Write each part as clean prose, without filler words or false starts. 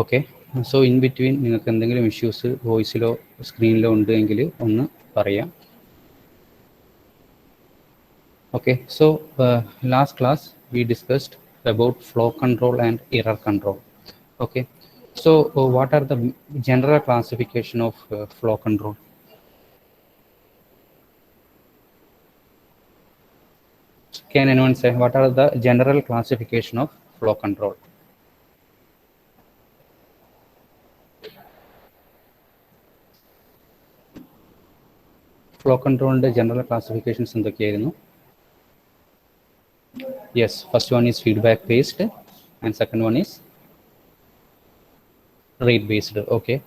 Okay, so in between നിങ്ങൾക്ക് എന്തെങ്കിലും issues വോയിസിലോ സ്ക്രീനിലോ ഉണ്ടെങ്കിൽ ഒന്ന് പറയാം. Okay, so last class we discussed about flow control and error control. Okay, so what are the general classification of flow control? Can anyone say what are the general classification of flow control? Flow control general classifications എന്തൊക്കെയായിരുന്നു? Yes, first one is feedback based and second one is rate based. Okay,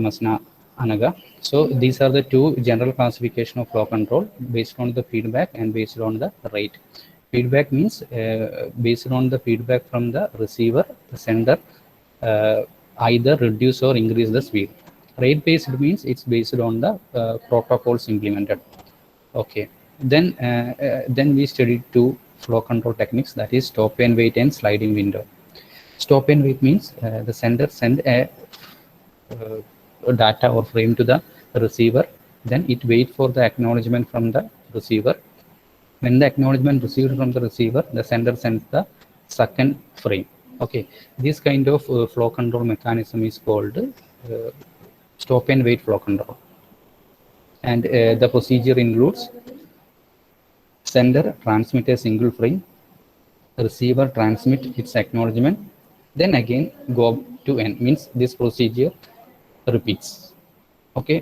Masna Anaga. So these are the two general classification of flow control based on the feedback and based on the rate. Feedback means based on the feedback from the receiver, the sender either reduce or increase the speed. Rate based means it's based on the protocols implemented. Okay, then we studied two flow control techniques, that is stop and wait and sliding window. Stop and wait means the sender send a data or frame to the receiver, then it wait for the acknowledgement from the receiver. When the acknowledgement received from the receiver, the sender sends the second frame. Okay, this kind of flow control mechanism is called stop and wait flow control, and the procedure includes sender transmit a single frame, receiver transmit its acknowledgement, then again go to end, means this procedure repeats. Okay,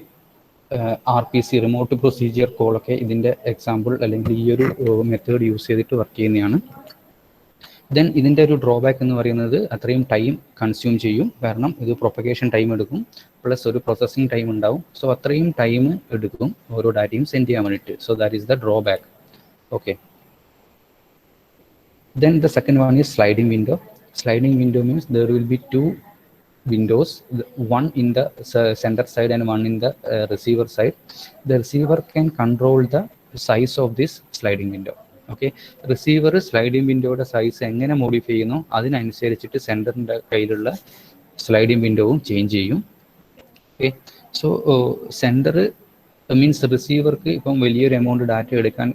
RPC remote procedure call ഒക്കെ ഇതിൻ്റെ example അല്ലെങ്കിൽ ഈ ഒരു method use ചെയ്തിട്ട് work ചെയ്യുന്നതാണ്. Then ഇതിൻ്റെ ഒരു drawback എന്ന് പറയുന്നത് അത്രയും ടൈം കൺസ്യൂം ചെയ്യും, കാരണം ഇത് പ്രൊപ്പഗേഷൻ ടൈം എടുക്കും, പ്ലസ് ഒരു പ്രോസസ്സിങ് ടൈം ഉണ്ടാവും. സോ അത്രയും ടൈം എടുക്കും ഓരോ ഡാറ്റയും സെൻഡ് ചെയ്യാൻ വേണ്ടിയിട്ട്. So that is the drawback. Okay, then the second one is sliding window. Sliding window means there will be two windows, one in the sender side and one in the receiver side. The receiver can control the size of this sliding window. Okay, receiver sliding window size എങ്ങനെ modify ചെയ്യുന്നു അതിനനുസരിച്ചിട്ട് സെൻഡറിൻ്റെ കയ്യിലുള്ള sliding വിൻഡോവും change ചെയ്യും. Okay, so sender means റിസീവർക്ക് ഇപ്പം വലിയൊരു amount data എടുക്കാൻ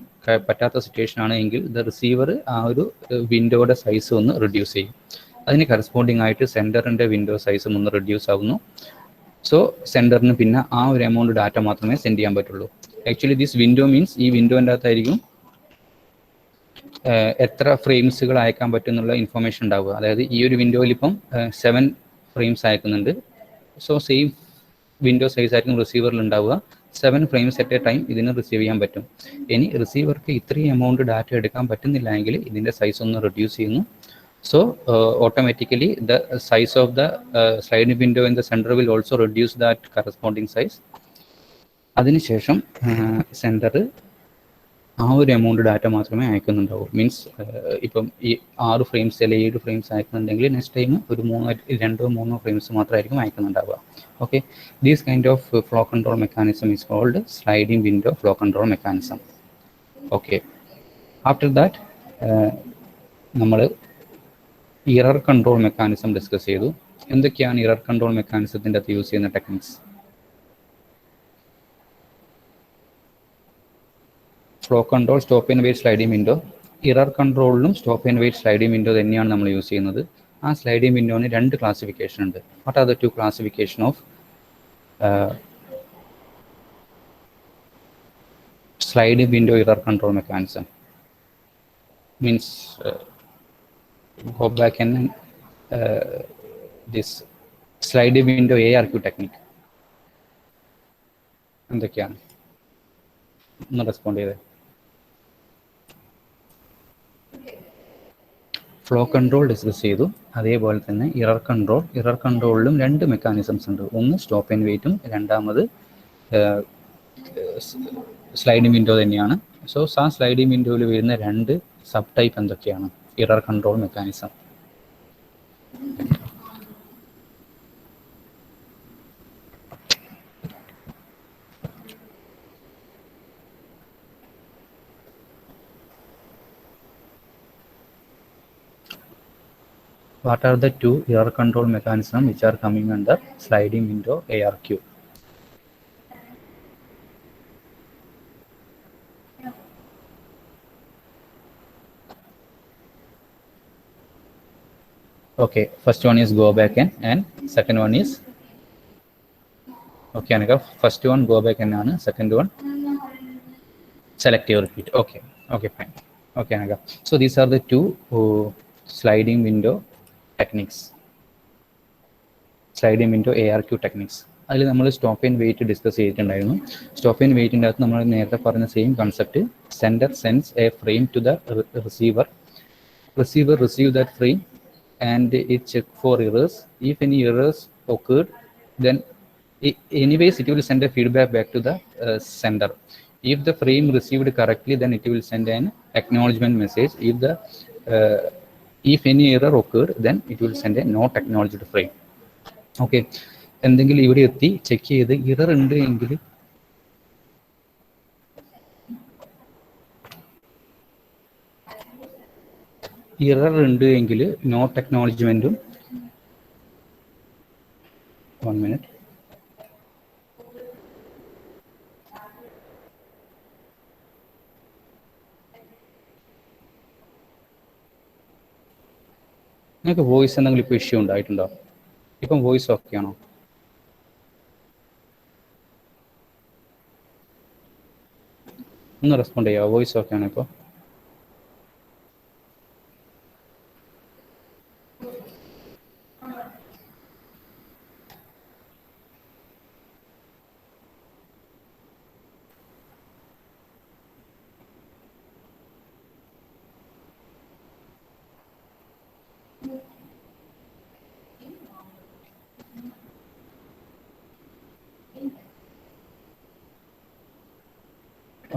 പറ്റാത്ത situation ആണെങ്കിൽ ദ റിസീവർ ആ ഒരു വിൻഡോയുടെ സൈസ് ഒന്ന് റിഡ്യൂസ് ചെയ്യും. അതിന് കറസ്പോണ്ടിങ് ആയിട്ട് സെൻഡറിൻ്റെ വിൻഡോ സൈസും ഒന്ന് റിഡ്യൂസ് ആവുന്നു. സോ സെൻഡറിന് പിന്നെ ആ ഒരു എമൗണ്ട് ഡാറ്റ മാത്രമേ സെൻഡ് ചെയ്യാൻ പറ്റുള്ളൂ. ആക്ച്വലി ദിസ് വിൻഡോ മീൻസ് ഈ വിൻഡോൻ്റെ അകത്തായിരിക്കും എത്ര ഫ്രെയിംസുകൾ അയക്കാൻ പറ്റും എന്നുള്ള ഇൻഫർമേഷൻ ഉണ്ടാവുക. അതായത് ഈ ഒരു വിൻഡോയിൽ ഇപ്പം 7 ഫ്രെയിംസ് അയക്കുന്നുണ്ട്. സോ സെയിം വിൻഡോ സൈസ് ആയിരിക്കും റിസീവറിൽ ഉണ്ടാവുക. 7 ഫ്രെയിംസ് അറ്റ് എ ടൈം ഇതിന് റിസീവ് ചെയ്യാൻ പറ്റും. ഇനി റിസീവർക്ക് ഇത്രയും എമൗണ്ട് ഡാറ്റ എടുക്കാൻ പറ്റുന്നില്ല എങ്കിൽ ഇതിൻ്റെ സൈസ് ഒന്ന് റിഡ്യൂസ് ചെയ്യുന്നു. So automatically the size of the sliding window in the centre will also reduce that corresponding size. അതിനുശേഷം സെൻറ്റർ ആ ഒരു എമൗണ്ട് ഡാറ്റ മാത്രമേ അയക്കുന്നുണ്ടാവൂ. മീൻസ് ഇപ്പം ഈ 6 ഫ്രെയിംസ് അല്ലെങ്കിൽ 7 ഫ്രെയിംസ് അയക്കുന്നുണ്ടെങ്കിൽ നെക്സ്റ്റ് ടൈം ഒരു 2-3 ഫ്രെയിംസ് മാത്രമായിരിക്കും അയക്കുന്നുണ്ടാവുക. Okay, these kind of flow control mechanism is called sliding window flow control mechanism. Okay, after that നമ്മൾ ഇറർ കൺട്രോൾ മെക്കാനിസം ഡിസ്കസ് ചെയ്തു. എന്തൊക്കെയാണ് ഇറർ കൺട്രോൾ മെക്കാനിസത്തിൻ്റെ അകത്ത് യൂസ് ചെയ്യുന്ന techniques? Flow control, stop and wait, sliding window. Error കൺട്രോളിലും stop and wait sliding window തന്നെയാണ് നമ്മൾ use ചെയ്യുന്നത്. ആ സ്ലൈഡിംഗ് വിൻഡോന് 2 ക്ലാസിഫിക്കേഷൻ ഉണ്ട്. What are the 2 classification of sliding window error control mechanism? Means go back and this sliding window ARQ technique എന്തൊക്കെയാണ് ഒന്ന് respond ചെയ്തേ. ഫ്ലോ കൺട്രോൾ ഡിസ്കസ് ചെയ്തു. അതേപോലെ തന്നെ ഇറർ കൺട്രോളിലും 2 മെക്കാനിസംസ് ഉണ്ട്. ഒന്ന് സ്റ്റോപ്പ് ആൻഡ് വെയിറ്റും രണ്ടാമത് സ്ലൈഡിംഗ് വിൻഡോ തന്നെയാണ്. സോ ആ സ്ലൈഡിംഗ് വിൻഡോയിൽ വരുന്ന 2 സബ് ടൈപ്പ് എന്തൊക്കെയാണ് error control mechanism? What are the two error control mechanisms which are coming under sliding window ARQ? Okay, first one is go back in, and second one is okay, Anika. First one go back in, second one selective repeat. Okay, okay, fine. Okay, Anika. So these are the two sliding window techniques. Sliding window ARQ techniques. അതിൽ നമ്മൾ stop and wait discuss ചെയ്തിട്ടുണ്ടായിരുന്നു. Stop and വെയിറ്റിൻ്റെ അകത്ത് നമ്മൾ നേരത്തെ പറഞ്ഞ same concept, sender sends a frame to the receiver, receiver receive that frame and it check for errors. If any errors occurred, then anyways it will send a feedback back to the sender. If the frame received correctly, then it will send an acknowledgement message. If any error occurred, then it will send a not acknowledged frame. Okay, എന്തെങ്കിലും ഇവിടെ എത്തി check ചെയ്ത് error ഉണ്ട് എങ്കിൽ error ഉണ്ട് എങ്കിൽ not അക്നോളജ്മെന്റും 1 minute നിങ്ങൾക്ക് voice എന്തെങ്കിലും ഇപ്പോൾ ഇഷ്യൂ ഉണ്ടായിട്ടുണ്ടോ? ഇപ്പം വോയിസ് ഓക്കെ ആണോ? ഒന്ന് റെസ്പോണ്ട് ചെയ്യാമോ? വോയിസ് ഓക്കെ ആണോ ഇപ്പോൾ?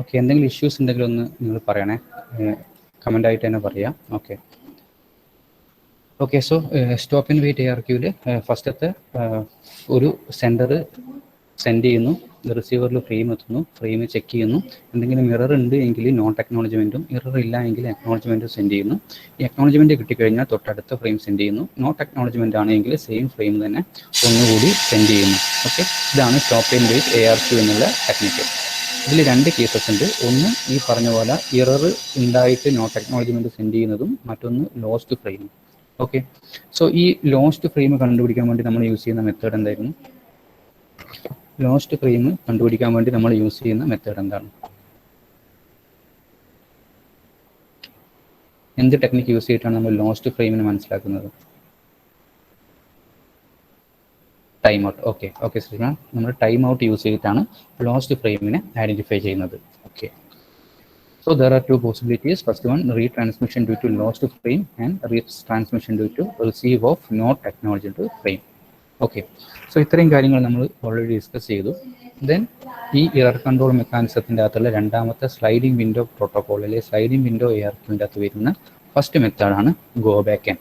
ഓക്കെ, എന്തെങ്കിലും ഇഷ്യൂസ് ഉണ്ടെങ്കിൽ ഒന്ന് നിങ്ങൾ പറയണേ, കമൻ്റ് ആയിട്ട് തന്നെ പറയാം. Okay okay so stop and wait ARQയിൽ ഫസ്റ്റത്തെ ഒരു സെൻഡർ സെൻഡ് ചെയ്യുന്നു, റിസീവറിൽ ഫ്രെയിം എത്തുന്നു, ഫ്രെയിം ചെക്ക് ചെയ്യുന്നു. എന്തെങ്കിലും എറർ ഉണ്ട് എങ്കിൽ നോട്ട് അക്നോളജ്മെൻറ്റും, എറർ ഇല്ല എങ്കിൽ അക്നോളജ്മെൻറ്റും സെൻഡ് ചെയ്യുന്നു. ഈ അക്നോളജ്മെൻറ്റ് കിട്ടിക്കഴിഞ്ഞാൽ തൊട്ടടുത്ത ഫ്രെയിം സെൻഡ് ചെയ്യുന്നു. നോട്ട് അക്നോളജ്മെൻറ്റ് ആണെങ്കിൽ സെയിം ഫ്രെയിം തന്നെ ഒന്നുകൂടി സെൻഡ് ചെയ്യുന്നു. ഓക്കെ, ഇതാണ് സ്റ്റോപ്പ് ആൻഡ് വെയിറ്റ് ARQ എന്നുള്ള ടെക്നിക്ക്. ഇതിൽ രണ്ട് കേസസ് ഉണ്ട്. ഒന്ന് ഈ പറഞ്ഞ പോലെ എറർ ഉണ്ടായിട്ട് നോട്ട് അക്നോളജ്മെൻറ്റ് സെൻഡ് ചെയ്യുന്നതും, മറ്റൊന്ന് ലോസ്റ്റ് ഫ്രെയിം. ഓക്കെ, സോ ഈ ലോസ്റ്റ് ഫ്രെയിം കണ്ടുപിടിക്കാൻ വേണ്ടി നമ്മൾ യൂസ് ചെയ്യുന്ന മെത്തേഡ് എന്തായിരുന്നു? ലോസ്റ്റ് ഫ്രെയിം കണ്ടുപിടിക്കാൻ വേണ്ടി നമ്മൾ യൂസ് ചെയ്യുന്ന മെത്തേഡ് എന്താണ്? എന്ത് ടെക്നിക്ക് യൂസ് ചെയ്തിട്ടാണ് നമ്മൾ ലോസ്റ്റ് ഫ്രെയിമിനെ മനസ്സിലാക്കുന്നത്? Time out. ഓക്കെ ഓക്കെ ശ്രീമാൻ, നമ്മൾ ടൈം ഔട്ട് യൂസ് ചെയ്തിട്ടാണ് ലോസ്റ്റ് ഫ്രെയിമിനെ ഐഡൻറ്റിഫൈ ചെയ്യുന്നത്. Okay, so there are two possibilities. First one, retransmission due to lost frame, and retransmission due to receive of not acknowledged frame. Okay, so ഇത്രയും കാര്യങ്ങൾ നമ്മൾ already discuss ചെയ്തു. Then ഈ error control മെക്കാനിസത്തിൻ്റെ അകത്തുള്ള രണ്ടാമത്തെ sliding window protocol, അല്ലെങ്കിൽ sliding window ARQൻ്റെ അകത്ത് വരുന്ന ഫസ്റ്റ് മെത്തേഡാണ് ഗോ ബാക്ക് എൻ.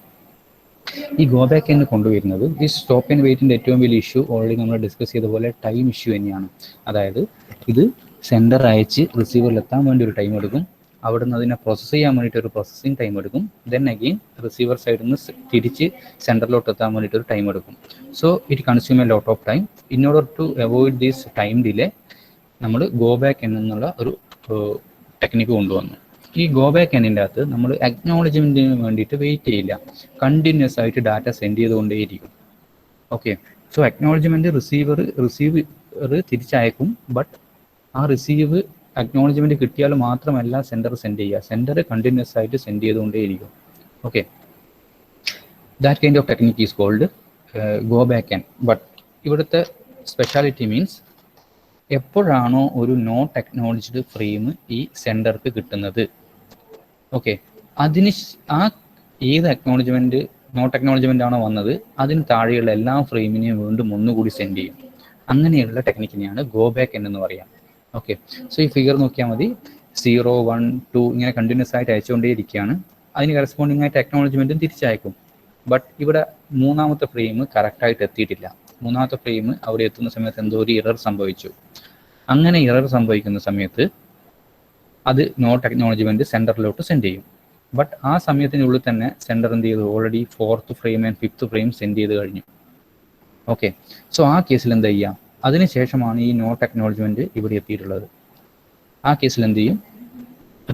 ഈ ഗോ ബാക്ക് എന്ന് കൊണ്ടുവരുന്നത് ഈ സ്റ്റോപ്പ് ആൻഡ് വെയിറ്റിൻ്റെ ഏറ്റവും വലിയ ഇഷ്യൂ ഓൾറെഡി നമ്മൾ ഡിസ്കസ് ചെയ്ത പോലെ ടൈം ഇഷ്യൂ തന്നെയാണ്. അതായത് ഇത് സെൻഡർ അയച്ച് റിസീവറിൽ എത്താൻ വേണ്ടി ഒരു ടൈം എടുക്കും, അവിടെ നിന്ന് അതിനെ പ്രോസസ്സ് ചെയ്യാൻ വേണ്ടിയിട്ട് ഒരു പ്രോസസ്സിങ് ടൈം എടുക്കും, ദെൻ അഗെയിൻ റിസീവർ സൈഡിൽ നിന്ന് തിരിച്ച് സെൻറ്ററിലോട്ട് എത്താൻ വേണ്ടിയിട്ട് ഒരു ടൈം എടുക്കും. So it consume a lot of time. In order to avoid this time delay നമ്മൾ ഗോ ബാക്ക് എന്നുള്ള ഒരു ടെക്നിക്ക് കൊണ്ടുവന്നു. ഈ ഗോ ബാക്ക് എന്നിൻ്റെ അകത്ത് നമ്മൾ അക്നോളജ്മെൻറ്റിന് വേണ്ടിയിട്ട് വെയിറ്റ് ചെയ്യില്ല, കണ്ടിന്യൂസ് ആയിട്ട് ഡാറ്റ സെൻഡ് ചെയ്തുകൊണ്ടേയിരിക്കും. ഓക്കെ, സോ അക്നോളജ്മെൻറ്റ് റിസീവർ തിരിച്ചയക്കും, ബട്ട് ആ റിസീവ് അക്നോളജ്മെൻറ്റ് കിട്ടിയാൽ മാത്രമല്ല സെൻഡർ സെൻഡ് ചെയ്യുക, സെൻഡർ കണ്ടിന്യൂസ് ആയിട്ട് സെൻഡ് ചെയ്തുകൊണ്ടേയിരിക്കും. Okay, that kind of technique is called go back N. But ഇവിടുത്തെ സ്പെഷ്യാലിറ്റി മീൻസ് എപ്പോഴാണോ ഒരു നോട്ട് അക്നോളജ്ഡ് ഫ്രെയിം ഈ സെൻഡർക്ക് കിട്ടുന്നത്, ഓക്കെ, അതിന് ഏത് അക്നോളജ്മെൻറ്റ് നോട്ട് അക്നോളജ്മെൻ്റ് ആണോ വന്നത് അതിന് താഴെയുള്ള എല്ലാ ഫ്രെയിമിനെയും വീണ്ടും ഒന്നുകൂടി സെൻഡ് ചെയ്യും. അങ്ങനെയുള്ള ടെക്നിക്കിനെയാണ് ഗോ ബാക്ക് എന്ന് പറയാം. ഓക്കെ, സോ ഈ ഫിഗർ നോക്കിയാൽ മതി, 0, 1, 2 ഇങ്ങനെ കണ്ടിന്യൂസ് ആയിട്ട് അയച്ചുകൊണ്ടേയിരിക്കുകയാണ്. അതിന് കറസ്പോണ്ടിങ് ആയിട്ട് അക്നോളജ്മെൻറ്റും തിരിച്ചയക്കും. ബട്ട് ഇവിടെ മൂന്നാമത്തെ ഫ്രെയിം കറക്റ്റായിട്ട് എത്തിയിട്ടില്ല. മൂന്നാമത്തെ ഫ്രെയിം അവിടെ എത്തുന്ന സമയത്ത് എന്തോ ഒരു എറർ സംഭവിച്ചു. അങ്ങനെ എറർ സംഭവിക്കുന്ന സമയത്ത് അത് നോട്ട് അക്നോളജ്മെൻറ്റ് സെൻറ്ററിലോട്ട് സെൻഡ് ചെയ്യും. ബട്ട് ആ സമയത്തിനുള്ളിൽ തന്നെ സെൻഡർ എന്ത് ചെയ്തു, already 4th frame and 5th frame send ചെയ്ത് കഴിഞ്ഞു. ഓക്കെ, സോ ആ കേസിൽ എന്താ ചെയ്യാം, അതിനുശേഷമാണ് ഈ നോട്ട് അക്നോളജ്മെൻറ്റ് ഇവിടെ എത്തിയിട്ടുള്ളത്. ആ കേസിൽ എന്ത് ചെയ്യും,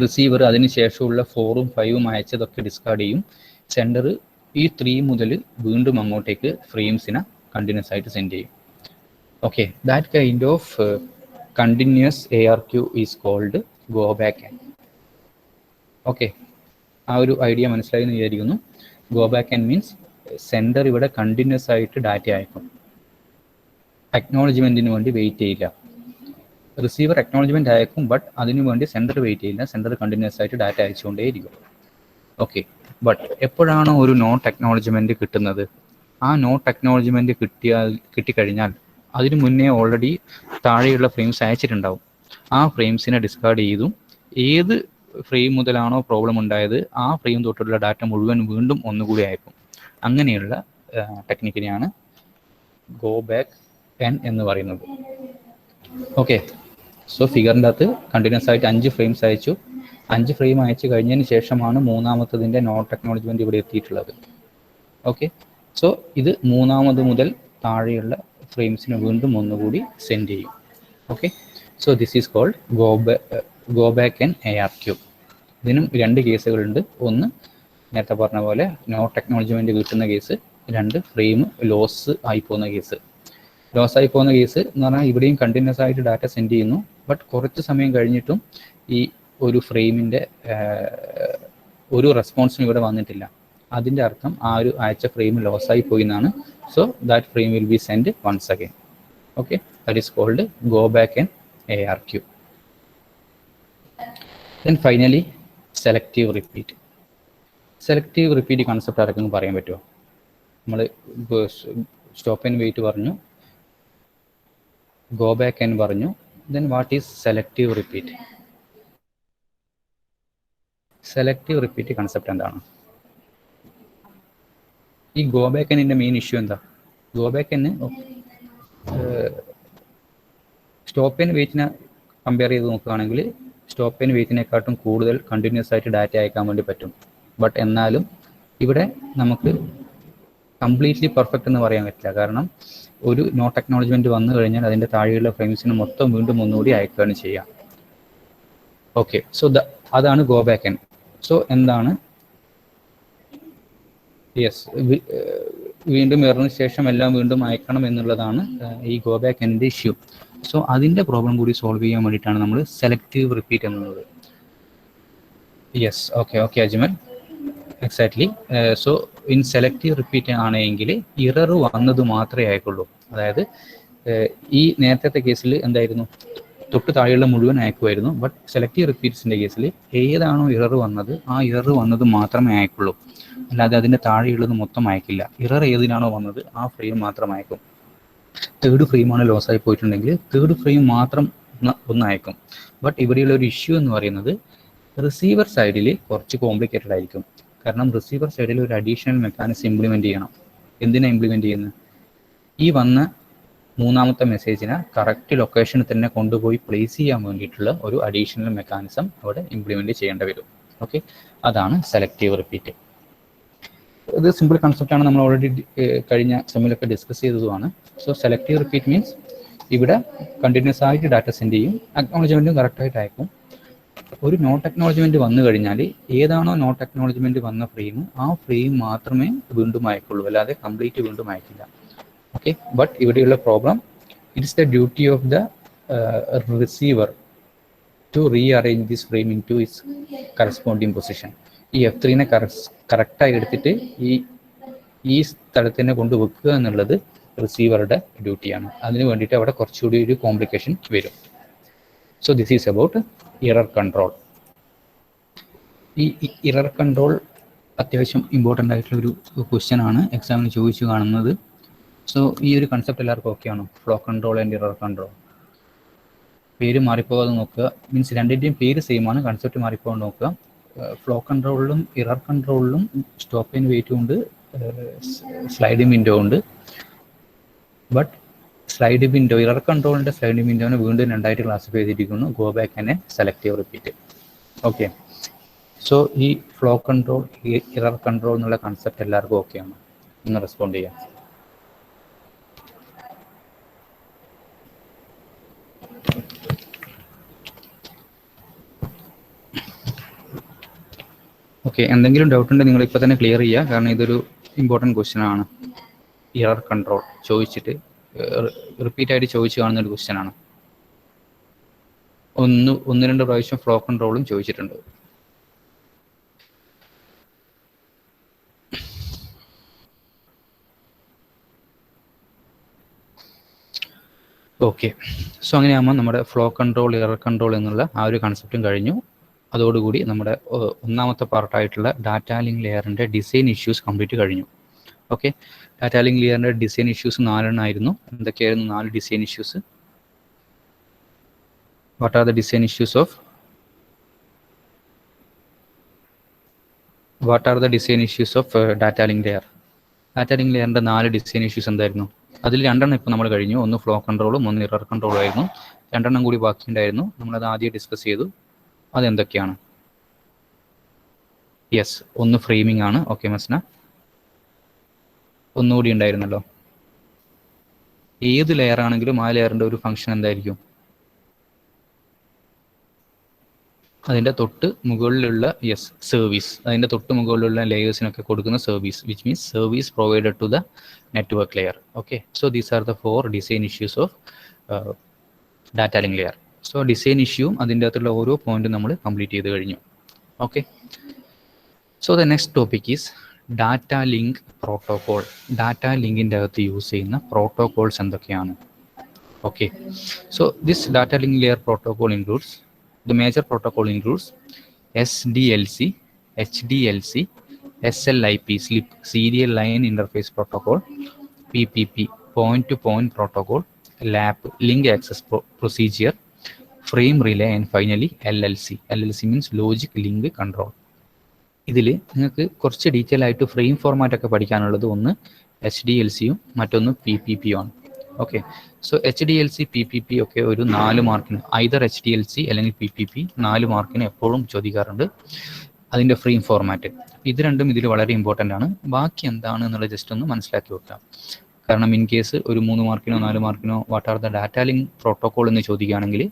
റിസീവർ അതിനുശേഷമുള്ള 4ഉം 5ഉം അയച്ചതൊക്കെ ഡിസ്കാർഡ് ചെയ്യും. സെൻഡർ ഈ 3 മുതൽ വീണ്ടും അങ്ങോട്ടേക്ക് ഫ്രെയിംസിനെ കണ്ടിന്യൂസ് ആയിട്ട് സെൻഡ് ചെയ്യും. Okay, that kind of continuous ARQ is called go back end. Okay, ആ ഒരു ഐഡിയ മനസ്സിലായി എന്ന് വിചാരിക്കുന്നു. Go back end means sender ഇവിടെ കണ്ടിന്യൂസ് ആയിട്ട് ഡാറ്റ അയക്കും, അക്നോളജ്മെൻറ്റിന് വേണ്ടി വെയിറ്റ് ചെയ്യില്ല. റിസീവർ അക്നോളജ്മെൻറ്റ് അയക്കും, ബട്ട് അതിനു വേണ്ടി സെൻഡർ വെയിറ്റ് ചെയ്യില്ല. സെൻഡർ കണ്ടിന്യൂസ് ആയിട്ട് ഡാറ്റ അയച്ചുകൊണ്ടേയിരിക്കും. ഓക്കെ, ബട്ട് എപ്പോഴാണോ ഒരു നോട്ട് അക്നോളജ്മെൻറ്റ് കിട്ടുന്നത്, ആ നോട്ട് അക്നോളജ്മെൻറ്റ് കിട്ടിക്കഴിഞ്ഞാൽ അതിന് മുന്നേ ഓൾറെഡി താഴെയുള്ള ഫ്രെയിംസ് അയച്ചിട്ടുണ്ടാവും. ആ ഫ്രെയിംസിനെ ഡിസ്കാർഡ് ചെയ്തും ഏത് ഫ്രെയിം മുതലാണോ പ്രോബ്ലം ഉണ്ടായത് ആ ഫ്രെയിം തൊട്ടുള്ള ഡാറ്റ മുഴുവൻ വീണ്ടും ഒന്നുകൂടി അയക്കും. അങ്ങനെയുള്ള ടെക്നിക്കിനെയാണ് ഗോ ബാക്ക് എൻ എന്ന് പറയുന്നത്. ഓക്കെ, സോ ഫിഗറിൻ്റെ അകത്ത് കണ്ടിന്യൂസ് ആയിട്ട് 5 ഫ്രെയിംസ് അയച്ചു. 5 ഫ്രെയിം അയച്ചു കഴിഞ്ഞതിന് ശേഷമാണ് മൂന്നാമത്തതിൻ്റെ നോട്ട് അക്നോളജ്മെൻറ്റ് ഇവിടെ എത്തിയിട്ടുള്ളത്. ഓക്കെ, സോ ഇത് മൂന്നാമത് മുതൽ താഴെയുള്ള ഫ്രെയിംസിന് വീണ്ടും ഒന്നുകൂടി സെൻഡ് ചെയ്യും. Okay, so this is called go back N ARQ. ഇതിനും 2 കേസുകളുണ്ട്. ഒന്ന് നേരത്തെ പറഞ്ഞ പോലെ നോട്ട് അക്നോളജ്മെൻറ്റ് കിട്ടുന്ന കേസ്, 2 ഫ്രെയിം ലോസ് ആയി പോകുന്ന കേസ്. ലോസ് ആയി പോകുന്ന കേസ് എന്ന് പറഞ്ഞാൽ ഇവിടെയും കണ്ടിന്യൂസ് ആയിട്ട് ഡാറ്റ സെൻഡ് ചെയ്യുന്നു, ബട്ട് കുറച്ച് സമയം കഴിഞ്ഞിട്ടും ഈ ഒരു ഫ്രെയിമിൻ്റെ ഒരു റെസ്പോൺസിനും ഇവിടെ വന്നിട്ടില്ല. അതിൻ്റെ അർത്ഥം ആ ഒരു അയച്ച ഫ്രെയിം ലോസായി പോയി എന്നാണ്. So that frame will be send once again. Okay, that is called go back N ARQ. Then finally selective repeat. Selective repeat concept ആർക്കെങ്കിലും പറയാൻ പറ്റുമോ? നമ്മൾ സ്റ്റോപ്പ് ആൻഡ് വെയിറ്റ് പറഞ്ഞു, ഗോ ബാക്ക് എൻ പറഞ്ഞു, then what is selective repeat? Selective repeat concept എന്താണ്? ഈ go back എന്നിൻ്റെ main issue എന്താ? ഗോ ബാക്ക് എന്ന് സ്റ്റോപ്പ് ആൻഡ് വെയിറ്റിനെ കമ്പയർ ചെയ്ത് നോക്കുകയാണെങ്കിൽ സ്റ്റോപ്പ് ആൻഡ് വെയിറ്റിനെക്കാട്ടും കൂടുതൽ കണ്ടിന്യൂസ് ആയിട്ട് ഡാറ്റ അയക്കാൻ വേണ്ടി പറ്റും. ബട്ട് എന്നാലും ഇവിടെ നമുക്ക് കംപ്ലീറ്റ്ലി പെർഫെക്റ്റ് എന്ന് പറയാൻ പറ്റില്ല. കാരണം ഒരു നോട്ട് അക്നോളജ്മെൻറ്റ് വന്നു കഴിഞ്ഞാൽ അതിൻ്റെ താഴെയുള്ള ഫ്രെയിംസിന് മൊത്തം വീണ്ടും ഒന്നുകൂടി അയക്കുകയാണ് ചെയ്യുക. ഓക്കെ, സോ അതാണ് ഗോ ബാക്ക് എൻഡ്. സോ എന്താണ്? യെസ്, വീണ്ടും എററിന് ശേഷം എല്ലാം വീണ്ടും അയക്കണം എന്നുള്ളതാണ് ഈ ഗോ ബാക്ക് എൻ്റെ ഇഷ്യൂ. സോ അതിൻ്റെ പ്രോബ്ലം കൂടി സോൾവ് ചെയ്യാൻ വേണ്ടിയിട്ടാണ് നമ്മൾ സെലക്റ്റീവ് റിപ്പീറ്റ് എന്നുള്ളത്. Yes, okay Ajmal, exactly. So in selective repeat ആണെങ്കിൽ ഇറർ വന്നത് മാത്രമേ അയക്കുള്ളൂ. അതായത് ഈ നേരത്തെ കേസിൽ എന്തായിരുന്നു, തൊട്ട് താഴെയുള്ള മുഴുവൻ അയക്കുമായിരുന്നു. ബട്ട് സെലക്റ്റീവ് റിപ്പീറ്റ്സിൻ്റെ കേസിൽ ഏതാണോ ഇറർ വന്നത് ആ ഇറർ വന്നത് മാത്രമേ അയക്കുള്ളൂ, അല്ലാതെ അതിൻ്റെ താഴെയുള്ളത് മൊത്തം അയക്കില്ല. ഇറർ ഏതിനാണോ വന്നത് ആ ഫ്രെയിം മാത്രം അയക്കും. 3rd ഫ്രെയിമാണ് ലോസായി പോയിട്ടുണ്ടെങ്കിൽ 3rd ഫ്രെയിം മാത്രം ഒന്ന് അയക്കും. ബട്ട് ഇവിടെയുള്ള ഒരു ഇഷ്യൂ എന്ന് പറയുന്നത് റിസീവർ സൈഡിൽ കുറച്ച് കോംപ്ലിക്കേറ്റഡ് ആയിരിക്കും. കാരണം റിസീവർ സൈഡിൽ ഒരു അഡീഷണൽ മെക്കാനിസം ഇംപ്ലിമെൻറ്റ് ചെയ്യണം. എന്തിനാണ് ഇംപ്ലിമെൻറ്റ് ചെയ്യുന്നത്? ഈ വന്ന മൂന്നാമത്തെ മെസ്സേജിനെ കറക്റ്റ് ലൊക്കേഷനിൽ തന്നെ കൊണ്ടുപോയി പ്ലേസ് ചെയ്യാൻ വേണ്ടിയിട്ടുള്ള ഒരു അഡീഷണൽ മെക്കാനിസം അവിടെ ഇംപ്ലിമെൻറ്റ് ചെയ്യേണ്ടി വരും. ഓക്കെ, അതാണ് സെലക്റ്റീവ് റിപ്പീറ്റ്. ഇത് സിമ്പിൾ കൺസെപ്റ്റാണ്, നമ്മൾ ഓൾറെഡി കഴിഞ്ഞ സെമ്മിലൊക്കെ ഡിസ്കസ് ചെയ്തതുമാണ്. സോ സെലക്റ്റീവ് റിപ്പീറ്റ് മീൻസ് ഇവിടെ കണ്ടിന്യൂസ് ആയിട്ട് ഡാറ്റ സെൻഡ് ചെയ്യും, അക്നോളജ്മെൻറ്റും കറക്റ്റായിട്ട് അയക്കും. ഒരു നോട്ട് അക്നോളജ്മെൻറ്റ് വന്നു കഴിഞ്ഞാൽ ഏതാണോ നോട്ട് അക്നോളജ്മെൻറ്റ് വന്ന ഫ്രെയിം ആ ഫ്രെയിം മാത്രമേ വീണ്ടും അയക്കുള്ളൂ, അല്ലാതെ കംപ്ലീറ്റ് വീണ്ടും അയക്കില്ല. ഓക്കെ, ബട്ട് ഇവിടെയുള്ള problem, it is the duty of the receiver to rearrange this frame into its corresponding position. ഈ F3നെ കറക്റ്റായി എടുത്തിട്ട് ഈ സ്ഥലത്തിനെ കൊണ്ട് വെക്കുക എന്നുള്ളത് റിസീവറുടെ ഡ്യൂട്ടിയാണ്. അതിന് വേണ്ടിയിട്ട് അവിടെ കുറച്ചുകൂടി ഒരു കോംപ്ലിക്കേഷൻ വരും. So this is about error control. ഈ ഇറർ കൺട്രോൾ അത്യാവശ്യം ഇമ്പോർട്ടൻ്റ് ആയിട്ടുള്ള ഒരു ക്വസ്റ്റ്യൻ ആണ് എക്സാമിന് ചോദിച്ചു കാണുന്നത്. സോ ഈ ഒരു കൺസെപ്റ്റ് എല്ലാവർക്കും ഓക്കെയാണോ? Flow control and error control. പേര് മാറിപ്പോകാതെ നോക്കുക, മീൻസ് രണ്ടിൻ്റെയും പേര് സെയിം ആണ്, കൺസെപ്റ്റ് മാറിപ്പോകാൻ നോക്കുക. ഫ്ലോ കൺട്രോളിലും ഇറർ കൺട്രോളിലും സ്റ്റോപ്പ് ആൻഡ് വെയിറ്റും ഉണ്ട്, സ്ലൈഡിംഗ് വിൻഡോ ഉണ്ട്. ബട്ട് സ്ലൈഡ് വിൻഡോ, ഇറർ കൺട്രോളിൻ്റെ സ്ലൈഡിംഗ് വിൻഡോനെ വീണ്ടും 2 ക്ലാസിഫൈ ചെയ്തിരിക്കുന്നു, go back and selective repeat. Okay, so ഈ ഫ്ലോ കൺട്രോൾ, ഈ എറർ കൺട്രോൾ എന്നുള്ള കൺസെപ്റ്റ് എല്ലാവർക്കും ഓക്കെയാണ്? ഒന്ന് റെസ്പോണ്ട് ചെയ്യാം. ഓക്കെ, എന്തെങ്കിലും ഡൗട്ട് ഉണ്ടെങ്കിൽ നിങ്ങൾ ഇപ്പോൾ തന്നെ ക്ലിയർ ചെയ്യുക, കാരണം ഇതൊരു ഇമ്പോർട്ടൻറ്റ് ക്വസ്റ്റ്യൻ ആണ്. എറർ കൺട്രോൾ ചോദിച്ചിട്ട് റിപ്പീറ്റ് ആയിട്ട് ചോദിച്ചു കാണുന്ന ഒരു ക്വസ്റ്റ്യൻ ആണ്. ഒന്ന് രണ്ട് പ്രാവശ്യം ഫ്ലോ കൺട്രോളും ചോദിച്ചിട്ടുണ്ട്. ഓക്കെ, സോ അങ്ങനെയാകുമ്പോൾ നമ്മുടെ ഫ്ലോ കൺട്രോൾ, എറർ കൺട്രോൾ എന്നുള്ള ആ ഒരു കൺസെപ്റ്റും കഴിഞ്ഞു. അതോടുകൂടി നമ്മുടെ ഒന്നാമത്തെ പാർട്ടായിട്ടുള്ള ഡാറ്റ ലിങ്ക് ലെയറിൻ്റെ ഡിസൈൻ ഇഷ്യൂസ് കംപ്ലീറ്റ് കഴിഞ്ഞു. ഓക്കെ, ഡാറ്റ ലിങ്ക് ലെയറിൻ്റെ ഡിസൈൻ ഇഷ്യൂസ് 4 ആയിരുന്നു. എന്തൊക്കെയായിരുന്നു 4 design issues? What are the design issues of data link layer? Data link ലെയറിൻ്റെ 4 ഡിസൈൻ ഇഷ്യൂസ് എന്തായിരുന്നു? അതിൽ 2 ഇപ്പോൾ നമ്മൾ കഴിഞ്ഞു. ഒന്ന് ഫ്ലോ കൺട്രോളും ഒന്ന് എറർ കൺട്രോളും ആയിരുന്നു. 2 കൂടി ബാക്കിയുണ്ടായിരുന്നു. നമ്മളത് ആദ്യം ഡിസ്കസ് ചെയ്തു. അതെന്തൊക്കെയാണ്? യെസ്, ഒന്ന് ഫ്രെയിമിംഗ് ആണ്. ഓക്കെ മസ്ന, ഒന്നുകൂടി ഉണ്ടായിരുന്നല്ലോ. ഏത് ലെയർ ആണെങ്കിലും ആ ലെയറിൻ്റെ ഒരു ഫംഗ്ഷൻ എന്തായിരിക്കും? അതിൻ്റെ തൊട്ട് മുകളിലുള്ള സർവീസ്, അതിൻ്റെ തൊട്ട് മുകളിലുള്ള ലെയേഴ്സിനൊക്കെ കൊടുക്കുന്ന service, which means service provided to the network layer. Okay, so these are the 4 design issues of data link layer. So design ഇഷ്യൂവും അതിൻ്റെ അകത്തുള്ള ഓരോ പോയിന്റും നമ്മൾ കംപ്ലീറ്റ് ചെയ്ത് കഴിഞ്ഞു. Okay, so the next topic is data link protocol. Data ലിങ്കിൻ്റെ അകത്ത് യൂസ് ചെയ്യുന്ന പ്രോട്ടോകോൾസ് എന്തൊക്കെയാണ്? Okay, so this data link layer protocol includes, the major protocol includes SDLC, HDLC, SLIP, Serial Line Interface Protocol, PPP, Point-to-Point Protocol, LAP, Link Access Procedure, Frame Relay, and finally LLC. LLC means Logic Link Control. ഇതിൽ നിങ്ങൾക്ക് കുറച്ച് detail ആയിട്ട് frame format ഒക്കെ പഠിക്കാനുള്ളത് ഒന്ന് HDLCയും മറ്റൊന്ന് PPP ആണ്. Okay, so HDLC, PPP ഒക്കെ ഒരു 4 മാർക്കിന്, ഐദർ HDLC അല്ലെങ്കിൽ PPP 4 മാർക്കിന് എപ്പോഴും ചോദിക്കാറുണ്ട്. അതിൻ്റെ ഫ്രെയിം ഫോർമാറ്റ് ഇത് രണ്ടും ഇതിൽ വളരെ ഇമ്പോർട്ടൻ്റ് ആണ്. ബാക്കി എന്താണ് എന്നുള്ളത് ജസ്റ്റ് ഒന്ന് മനസ്സിലാക്കി വെക്കാം. കാരണം ഇൻ കേസ് ഒരു 3 മാർക്കിനോ 4 മാർക്കിനോ what are the data link protocol എന്ന് ചോദിക്കുകയാണെങ്കിൽ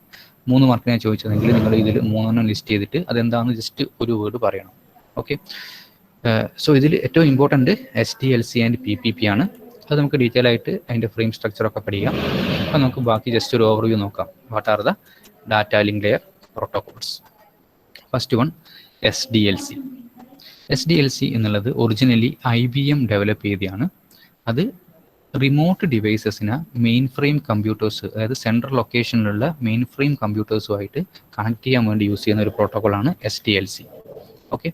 3 മാർക്കിനാണ് ചോദിച്ചതെങ്കിൽ നിങ്ങൾ ഇതിൽ 3 ലിസ്റ്റ് ചെയ്തിട്ട് അതെന്താണെന്ന് ജസ്റ്റ് ഒരു വേർഡ് പറയണം. ഓക്കെ, സോ ഇതിൽ ഏറ്റവും ഇമ്പോർട്ടൻ്റ് HDLC ആൻഡ് PPP ആണ്. അത് നമുക്ക് ഡീറ്റെയിൽ ആയിട്ട് അതിൻ്റെ ഫ്രെയിം സ്ട്രക്ചറൊക്കെ പഠിക്കാം. അപ്പോൾ നമുക്ക് ബാക്കി ജസ്റ്റ് ഒരു ഓവർവ്യൂ നോക്കാം. What are the data link layer protocols? First one SDLC. SDLC എന്നുള്ളത് ഒറിജിനലി IBM ഡെവലപ്പ് ചെയ്തതാണ്. അത് റിമോട്ട് ഡിവൈസസിനെ മെയിൻ ഫ്രെയിം കമ്പ്യൂട്ടേഴ്സ്, അതായത് സെൻട്രൽ ലൊക്കേഷനിലുള്ള മെയിൻ ഫ്രെയിം കമ്പ്യൂട്ടേഴ്സുമായിട്ട് കണക്ട് ചെയ്യാൻ വേണ്ടി യൂസ് ചെയ്യുന്ന ഒരു പ്രോട്ടോകോളാണ് SDLC. Okay,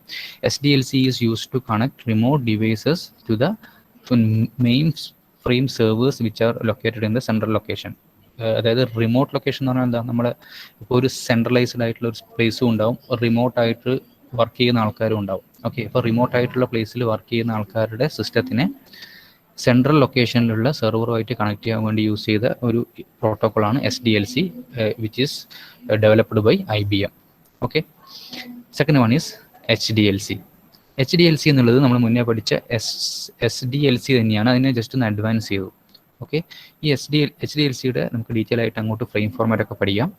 SDLC is used to connect remote devices to the mainframe servers which are located in the central location. അതായത് റിമോട്ട് ലൊക്കേഷൻ എന്ന് പറഞ്ഞാൽ എന്താ? നമ്മുടെ ഇപ്പോൾ ഒരു സെൻട്രലൈസ്ഡ് ആയിട്ടുള്ള ഒരു പ്ലേസും ഉണ്ടാവും, റിമോട്ടായിട്ട് വർക്ക് ചെയ്യുന്ന ആൾക്കാരും ഉണ്ടാവും. ഓക്കെ, ഇപ്പോൾ റിമോട്ടായിട്ടുള്ള പ്ലേസിൽ വർക്ക് ചെയ്യുന്ന ആൾക്കാരുടെ സിസ്റ്റത്തിനെ സെൻട്രൽ ലൊക്കേഷനിലുള്ള സെർവറുമായിട്ട് കണക്ട് ചെയ്യാൻ വേണ്ടി യൂസ് ചെയ്ത ഒരു പ്രോട്ടോക്കോളാണ് SDLC, which is developed by IBM. Okay, second one is HDLC. HDLC എന്നുള്ളത് നമ്മൾ മുന്നേ പഠിച്ച SDLC തന്നെയാണ്. അതിനെ ജസ്റ്റ് ഒന്ന് അഡ്വാൻസ് ചെയ്തു. ഓക്കെ, ഈ HDLCയുടെ നമുക്ക് ഡീറ്റെയിൽ ആയിട്ട് അങ്ങോട്ട് ഫ്രെയിം ഫോർമാറ്റ് ഒക്കെ പഠിക്കാം.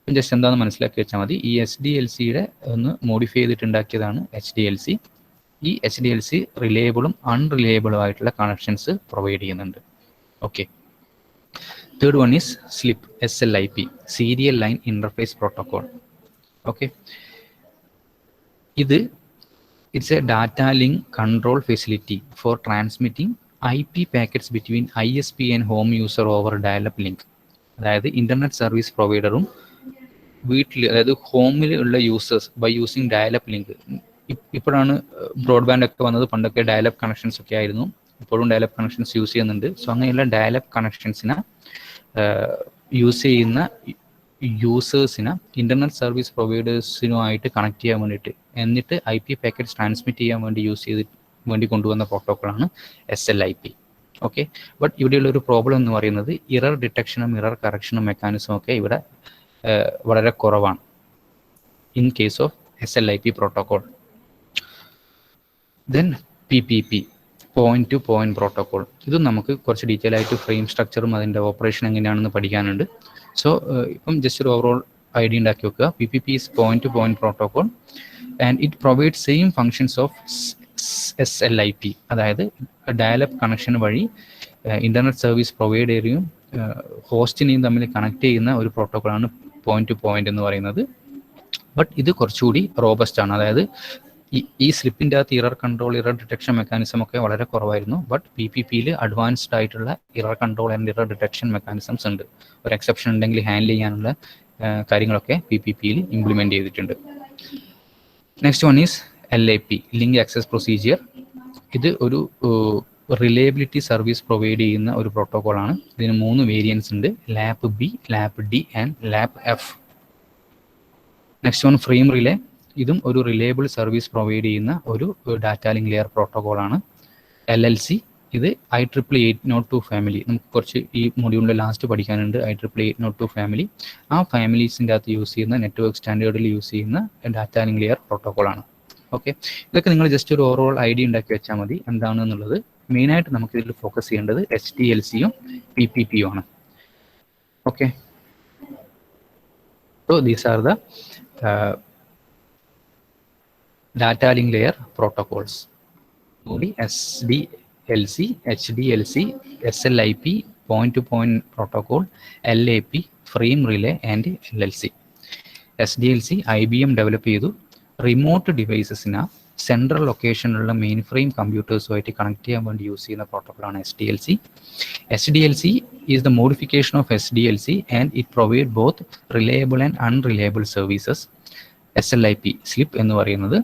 ജസ്റ്റ് എന്താണെന്ന് മനസ്സിലാക്കി വെച്ചാൽ മതി. ഈ SDLCയുടെ ഒന്ന് മോഡിഫൈ ചെയ്തിട്ടുണ്ടാക്കിയതാണ് HDLC. ഈ HDLC റിലയബിളും അൺറിലയബിളും ആയിട്ടുള്ള കണക്ഷൻസ് പ്രൊവൈഡ് ചെയ്യുന്നുണ്ട്. Okay, third one is SLIP, serial line interface protocol. Okay, it's a data link control facility for transmitting IP packets between ISP and home user over dial-up link. അതായത് internet service പ്രൊവൈഡറും വീട്ടിൽ, അതായത് ഹോമിൽ ഉള്ള users by using dialup link. ഇപ്പോഴാണ് broadband ഒക്കെ വന്നത്. പണ്ടൊക്കെ ഡയലപ്പ് കണക്ഷൻസ് ഒക്കെ ആയിരുന്നു. ഇപ്പോഴും ഡയലപ്പ് കണക്ഷൻസ് യൂസ് ചെയ്യുന്നുണ്ട്. സോ അങ്ങനെയുള്ള ഡയലപ്പ് കണക്ഷൻസിനെ യൂസ് ചെയ്യുന്ന യൂസേഴ്സിനെ ഇൻ്റർനെറ്റ് സർവീസ് പ്രൊവൈഡേഴ്സിനുമായിട്ട് കണക്ട് ചെയ്യാൻ വേണ്ടിയിട്ട്, എന്നിട്ട് IP പാക്കറ്റ്സ് ട്രാൻസ്മിറ്റ് ചെയ്യാൻ വേണ്ടി കൊണ്ടുവന്ന പ്രോട്ടോക്കോളാണ് SLIP. ഓക്കെ, ബട്ട് ഇവിടെയുള്ള ഒരു പ്രോബ്ലം എന്ന് പറയുന്നത് ഇറർ ഡിറ്റക്ഷനും ഇറർ കറക്ഷനും മെക്കാനിസം ഒക്കെ ഇവിടെ വളരെ കുറവാണ് in case of SLIP protocol. Then PPP, point to point protocol. ഇതും നമുക്ക് കുറച്ച് ഡീറ്റെയിൽ ആയിട്ട് ഫ്രെയിം സ്ട്രക്ചറും അതിൻ്റെ ഓപ്പറേഷൻ എങ്ങനെയാണെന്ന് പഠിക്കാനുണ്ട്. സോ ഇപ്പം ജസ്റ്റ് ഒരു ഓവറോൾ ഐഡിയ ഉണ്ടാക്കി വെക്കുക. PPP is point to point protocol and it provides same functions of SLIP. അതായത് ഡയലപ്പ് കണക്ഷൻ വഴി ഇൻ്റർനെറ്റ് സർവീസ് പ്രൊവൈഡറെയും ഹോസ്റ്റിനെയും തമ്മിൽ കണക്ട് ചെയ്യുന്ന ഒരു പ്രോട്ടോക്കോളാണ് പോയിന്റ് ടു പോയിന്റ് എന്ന് പറയുന്നത്. ബട്ട് ഇത് കുറച്ചുകൂടി റോബസ്റ്റ് ആണ്. അതായത് ഈ സ്ലിപ്പിൻ്റെ അകത്ത് error control, error detection mechanism ഒക്കെ വളരെ കുറവായിരുന്നു. ബട്ട് PPPയിൽ അഡ്വാൻസ്ഡ് ആയിട്ടുള്ള error control and error detection mechanisms ഉണ്ട്. ഒരു എക്സെപ്ഷൻ ഉണ്ടെങ്കിൽ ഹാൻഡിൽ ചെയ്യാനുള്ള കാര്യങ്ങളൊക്കെ PPPയിൽ ഇംപ്ലിമെൻറ്റ് ചെയ്തിട്ടുണ്ട്. Next one is LAP, link access procedure. ഇത് ഒരു റിലയബിലിറ്റി സർവീസ് പ്രൊവൈഡ് ചെയ്യുന്ന ഒരു പ്രോട്ടോക്കോളാണ്. ഇതിന് 3 വേരിയൻസ് ഉണ്ട്: LAP B, LAP D and LAP F. Next one frame relay. ഇതും ഒരു റിലയബിൾ സർവീസ് പ്രൊവൈഡ് ചെയ്യുന്ന ഒരു ഡാറ്റ ലിങ്ക് ലെയർ പ്രോട്ടോക്കോളാണ്. LLC, ഇത് IEEE 802 ഫാമിലി. നമുക്ക് കുറച്ച് ഈ മൊഡ്യൂളിൻ്റെ ലാസ്റ്റ് പഠിക്കാനുണ്ട്. IEEE 802 family. ആ ഫാമിലീസിൻ്റെ അകത്ത് യൂസ് ചെയ്യുന്ന നെറ്റ്വർക്ക് സ്റ്റാൻഡേർഡിൽ യൂസ് ചെയ്യുന്ന ഡാറ്റ ലിങ്ക് ലെയർ പ്രോട്ടോക്കോളാണ്. ഓക്കെ, ഇതൊക്കെ നിങ്ങൾ ജസ്റ്റ് ഒരു ഓവറോൾ ഐഡിയ ഉണ്ടാക്കി വെച്ചാൽ മതി എന്താണെന്നുള്ളത്. മെയിനായിട്ട് നമുക്ക് ഇതിൽ ഫോക്കസ് ചെയ്യേണ്ടത് SDLCയും PPPയും ആണ്. Okay, so these are the data link layer protocols. SDLC, HDLC, SLIP, point to point protocol, LAP, frame relay and LLC. SDLC IBM develop ചെയ്തു. റിമോട്ട് ഡിവൈസസിന് സെൻട്രൽ ലൊക്കേഷനിലുള്ള മെയിൻ ഫ്രെയിം കമ്പ്യൂട്ടേഴ്സുമായിട്ട് കണക്ട് ചെയ്യാൻ വേണ്ടി യൂസ് ചെയ്യുന്ന പ്രോട്ടോക്കോളാണ് SDLC. SDLC is the modification of SDLC and it provides both reliable and unreliable services. SLIP, slip എന്ന് പറയുന്നത്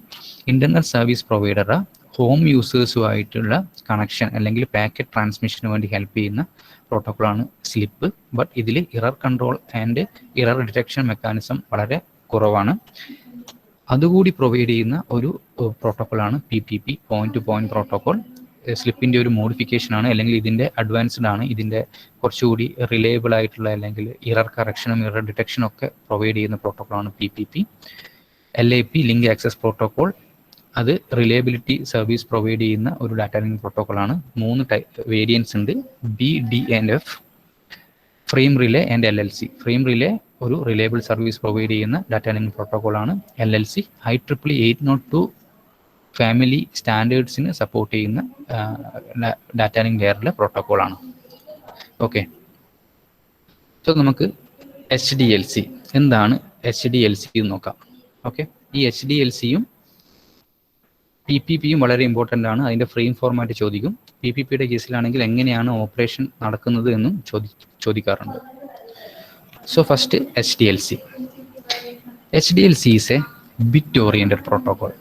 ഇൻ്റർനെറ്റ് സർവീസ് പ്രൊവൈഡറെ ഹോം യൂസേഴ്സുമായിട്ടുള്ള കണക്ഷൻ അല്ലെങ്കിൽ പാക്കറ്റ് ട്രാൻസ്മിഷന് വേണ്ടി ഹെൽപ്പ് ചെയ്യുന്ന പ്രോട്ടോക്കോളാണ് സ്ലിപ്പ്. ബട്ട് ഇതിൽ error control and error detection mechanism വളരെ കുറവാണ്. അതുകൂടി പ്രൊവൈഡ് ചെയ്യുന്ന ഒരു പ്രോട്ടോക്കോളാണ് PPP, point to point protocol. സ്ലിപ്പിൻ്റെ ഒരു മോഡിഫിക്കേഷനാണ്, അല്ലെങ്കിൽ ഇതിൻ്റെ അഡ്വാൻസ്ഡ് ആണ്. ഇതിൻ്റെ കുറച്ചുകൂടി റിലയബിൾ ആയിട്ടുള്ള അല്ലെങ്കിൽ ഇറർ കറക്ഷനും ഇറർ ഡിറ്റക്ഷനും ഒക്കെ പ്രൊവൈഡ് ചെയ്യുന്ന പ്രോട്ടോക്കോളാണ് PPP. LAP, link access protocol. അത് റിലയബിലിറ്റി സർവീസ് പ്രൊവൈഡ് ചെയ്യുന്ന ഒരു ഡാറ്റ ലിങ്ക് പ്രോട്ടോക്കോളാണ്. 3 വേരിയൻസ് ഉണ്ട്: B, D and F. Frame relay and LLC. Frame relay ഒരു റിലയബിൾ സർവീസ് പ്രൊവൈഡ് ചെയ്യുന്ന ഡാറ്റ ലിങ്ക് പ്രോട്ടോക്കോളാണ്. LLC IEEE 802 ഫാമിലി സ്റ്റാൻഡേർഡ്സിന് സപ്പോർട്ട് ചെയ്യുന്ന ഡാറ്റ ലിങ്ക് ലെയറിലെ പ്രോട്ടോക്കോളാണ്. ഓക്കെ, സോ നമുക്ക് HDLC എന്താണ് HDLC എന്ന് നോക്കാം. ഓക്കെ, ഈ HDLCയും PPPയും വളരെ ഇമ്പോർട്ടൻ്റ് ആണ്. അതിൻ്റെ ഫ്രെയിം ഫോർമാറ്റ് ചോദിക്കും. PPPയുടെ കേസിലാണെങ്കിൽ എങ്ങനെയാണ് ഓപ്പറേഷൻ നടക്കുന്നത് എന്നും ചോദിക്കാറുണ്ട്. So first HDLC. HDLC is A bit oriented protocol.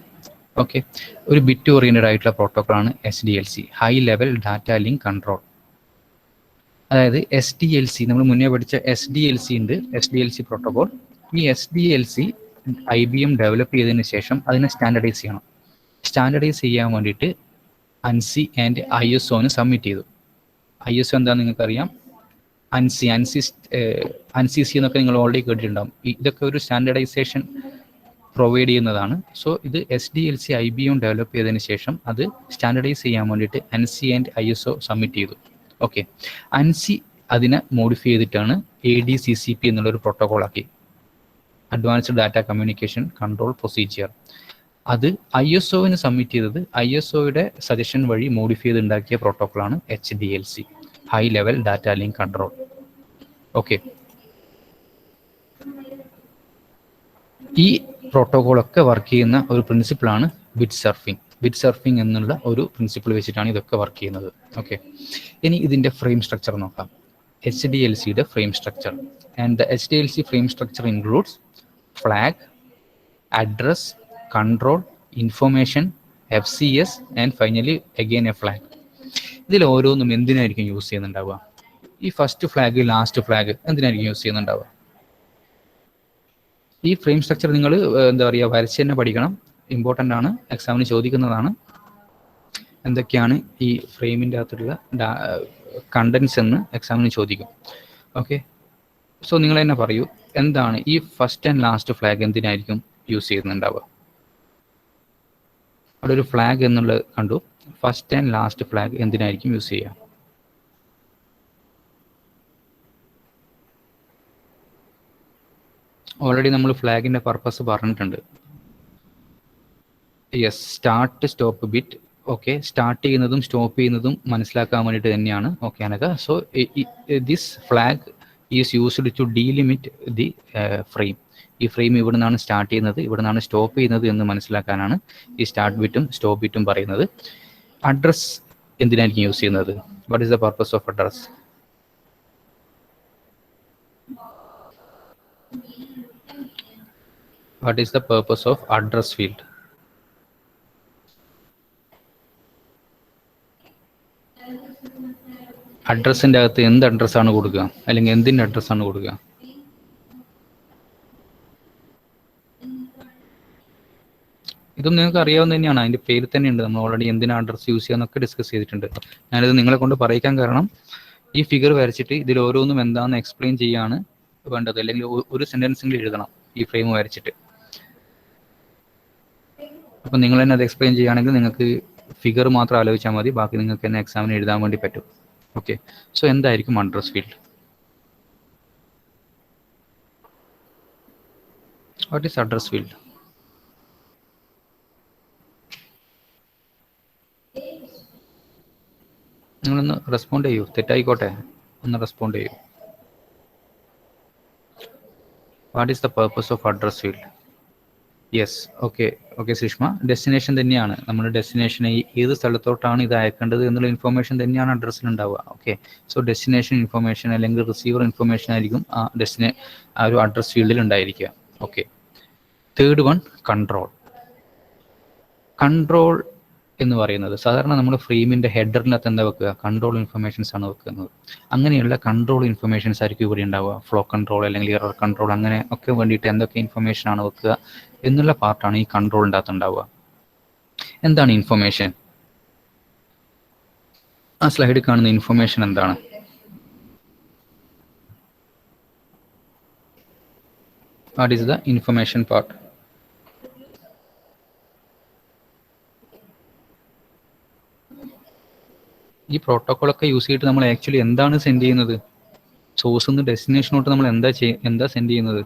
Okay, ഒരു ബിറ്റ് ഓറിയൻറ്റഡ് ആയിട്ടുള്ള പ്രോട്ടോക്കോളാണ് HDLC, high level data link control. അതായത് SDLC നമ്മൾ മുന്നേ പഠിച്ച SDLC ഉണ്ട്, SDLC പ്രോട്ടോക്കോൾ. ഈ SDLC IBM ഡെവലപ്പ് ചെയ്തതിന് ശേഷം അതിനെ സ്റ്റാൻഡർഡൈസ് ചെയ്യണം. സ്റ്റാൻഡർഡൈസ് ചെയ്യാൻ വേണ്ടിയിട്ട് ANSI ആൻഡ് ISOന് സബ്മിറ്റ് ചെയ്തു. ISO എന്താണെന്ന് നിങ്ങൾക്കറിയാം. ANSI എന്നൊക്കെ നിങ്ങൾ ഓൾറെഡി കേട്ടിട്ടുണ്ടാകും. ഇതൊക്കെ ഒരു സ്റ്റാൻഡർഡൈസേഷൻ പ്രൊവൈഡ് ചെയ്യുന്നതാണ്. സോ ഇത് SDLC IBM ഡെവലപ്പ് ചെയ്തതിന് ശേഷം അത് സ്റ്റാൻഡർഡൈസ് ചെയ്യാൻ വേണ്ടിയിട്ട് ANSI ആൻഡ് ISO സബ്മിറ്റ് ചെയ്തു. ഓക്കെ, ANSI അതിനെ മോഡിഫൈ ചെയ്തിട്ടാണ് ADCCP എന്നുള്ളൊരു പ്രോട്ടോക്കോൾ ആക്കി, advanced data communication control procedure. അത് ISOന് സബ്മിറ്റ് ചെയ്തത് ISOയുടെ സജഷൻ വഴി മോഡിഫൈ ചെയ്ത് ഉണ്ടാക്കിയ പ്രോട്ടോക്കോളാണ് HDLC, high level data link control. Okay, ഈ പ്രോട്ടോക്കോളൊക്കെ വർക്ക് ചെയ്യുന്ന ഒരു പ്രിൻസിപ്പിളാണ് ബിറ്റ് സർഫിംഗ്. ബിറ്റ് സർഫിംഗ് എന്നുള്ള ഒരു പ്രിൻസിപ്പിൾ വെച്ചിട്ടാണ് ഇതൊക്കെ വർക്ക് ചെയ്യുന്നത്. ഓക്കെ, ഇനി ഇതിൻ്റെ ഫ്രെയിം സ്ട്രക്ചർ നോക്കാം. HDLCയുടെ frame structure. And the HDLC frame structure includes flag, address, control, information, FCS and finally again a flag. ഇതിൽ ഓരോന്നും എന്തിനായിരിക്കും യൂസ് ചെയ്യുന്നുണ്ടാവുക? ഈ ഫസ്റ്റ് ഫ്ലാഗ്, ലാസ്റ്റ് ഫ്ലാഗ് എന്തിനായിരിക്കും യൂസ് ചെയ്യുന്നുണ്ടാവുക? ഈ ഫ്രെയിം സ്ട്രക്ചർ നിങ്ങൾ എന്താ പറയുക വരച്ച് തന്നെ പഠിക്കണം, ഇമ്പോർട്ടൻ്റ് ആണ്, എക്സാമിന് ചോദിക്കുന്നതാണ്. എന്തൊക്കെയാണ് ഈ ഫ്രെയിമിൻ്റെ അകത്തുള്ള കണ്ടൻസ് എന്ന് എക്സാമിന് ചോദിക്കും. ഓക്കെ, സോ നിങ്ങൾ തന്നെ പറയൂ, എന്താണ് ഈ ഫസ്റ്റ് ആൻഡ് ലാസ്റ്റ് ഫ്ലാഗ് എന്തിനായിരിക്കും യൂസ് ചെയ്യുന്നുണ്ടാവുക? അവിടെ ഒരു ഫ്ലാഗ് എന്നുള്ളത് കണ്ടു. ഫസ്റ്റ് ആൻഡ് ലാസ്റ്റ് ഫ്ലാഗ് എന്തിനായിരിക്കും യൂസ് ചെയ്യുക? ഓൾറെഡി നമ്മൾ ഫ്ലാഗിൻ്റെ പർപ്പസ് പറഞ്ഞിട്ടുണ്ട്. Yes, start stop bit. Okay, start ചെയ്യുന്നതും സ്റ്റോപ്പ് ചെയ്യുന്നതും മനസ്സിലാക്കാൻ വേണ്ടിയിട്ട് തന്നെയാണ്. ഓക്കെ അനക, so this flag is used to delimit the frame. ഈ ഫ്രെയിം ഇവിടെ നിന്നാണ് സ്റ്റാർട്ട് ചെയ്യുന്നത്, ഇവിടെ നിന്നാണ് സ്റ്റോപ്പ് ചെയ്യുന്നത് എന്ന് മനസ്സിലാക്കാനാണ് ഈ സ്റ്റാർട്ട് ബിറ്റും സ്റ്റോപ്പ് ബിറ്റും പറയുന്നത്. അഡ്രസ് എന്തിനായിരിക്കും യൂസ് ചെയ്യുന്നത്? What is the purpose of address? What is the purpose of address field? അഡ്രസ്സിൻ്റെ അകത്ത് എന്ത് അഡ്രസ്സാണ് കൊടുക്കുക, അല്ലെങ്കിൽ എന്തിൻ്റെ അഡ്രസ്സാണ് കൊടുക്കുക? ഇതും നിങ്ങൾക്ക് അറിയാവുന്ന തന്നെയാണ്, അതിൻ്റെ പേര് തന്നെയുണ്ട്. നമ്മൾ ഓൾറെഡി എന്തിനാണ് അഡ്രസ്സ് യൂസ് ചെയ്യാന്നൊക്കെ ഡിസ്കസ് ചെയ്തിട്ടുണ്ട്. ഞാനിത് നിങ്ങളെ കൊണ്ട് പറയിക്കാൻ കാരണം ഈ ഫിഗർ വരച്ചിട്ട് ഇതിൽ ഓരോന്നും എന്താണെന്ന് എക്സ്പ്ലെയിൻ ചെയ്യാണ് വേണ്ടത്, അല്ലെങ്കിൽ ഒരു സെൻറ്റൻസെങ്കിലും എഴുതണം ഈ ഫ്രെയിം വരച്ചിട്ട്. അപ്പം നിങ്ങൾ തന്നെ അത് എക്സ്പ്ലെയിൻ ചെയ്യുകയാണെങ്കിൽ നിങ്ങൾക്ക് ഫിഗർ മാത്രം ആലോചിച്ചാൽ മതി, ബാക്കി നിങ്ങൾക്ക് തന്നെ എക്സാമിന് എഴുതാൻ വേണ്ടി പറ്റും. ഓക്കെ, സോ എന്തായിരിക്കും address field? What is address field? നിങ്ങളൊന്ന് റെസ്പോണ്ട് ചെയ്യൂ, തെറ്റായിക്കോട്ടെ, ഒന്ന് റെസ്പോണ്ട് ചെയ്യൂ. What is the purpose of address field? Yes, okay okay Sushma, destination തന്നെയാണ്. നമ്മുടെ ഡെസ്റ്റിനേഷൻ ഏത് സ്ഥലത്തോട്ടാണ് ഇത് അയക്കേണ്ടത് എന്നുള്ള ഇൻഫോർമേഷൻ തന്നെയാണ് അഡ്രസ്സിൽ ഉണ്ടാവുക. ഓക്കെ, സോ ഡെസ്റ്റിനേഷൻ ഇൻഫോർമേഷൻ അല്ലെങ്കിൽ റിസീവർ ഇൻഫോർമേഷൻ ആയിരിക്കും ആ ഒരു അഡ്രസ് ഫീൽഡിൽ ഉണ്ടായിരിക്കുക. Okay, third one, control. Control എന്ന് പറയുന്നത് സാധാരണ നമ്മൾ ഫ്രെയിമിൻ്റെ ഹെഡറിനകത്ത് എന്താ വെക്കുക? കൺട്രോൾ ഇൻഫർമേഷൻസ് ആണ് വെക്കുന്നത്. അങ്ങനെയുള്ള കൺട്രോൾ ഇൻഫർമേഷൻസ് ആയിരിക്കും ഇവിടെ ഉണ്ടാവുക. ഫ്ലോ കൺട്രോൾ അല്ലെങ്കിൽ എറർ കൺട്രോൾ അങ്ങനെ ഒക്കെ വേണ്ടിയിട്ട് എന്തൊക്കെ ഇൻഫർമേഷൻ ആണ് വെക്കുക എന്നുള്ള പാർട്ടാണ് ഈ കൺട്രോളിൻ്റെ അകത്ത് ഉണ്ടാവുക. എന്താണ് ഇൻഫർമേഷൻ? ആ സ്ലൈഡിൽ കാണുന്ന ഇൻഫർമേഷൻ എന്താണ്? What is the information part? ഈ പ്രോട്ടോക്കോളൊക്കെ യൂസ് ചെയ്തിട്ട് നമ്മൾ ആക്ച്വലി എന്താണ് സെൻഡ് ചെയ്യുന്നത്? സോഴ്സിൽ നിന്ന് ഡെസ്റ്റിനേഷനോട്ട് നമ്മൾ എന്താ സെൻഡ് ചെയ്യുന്നത്?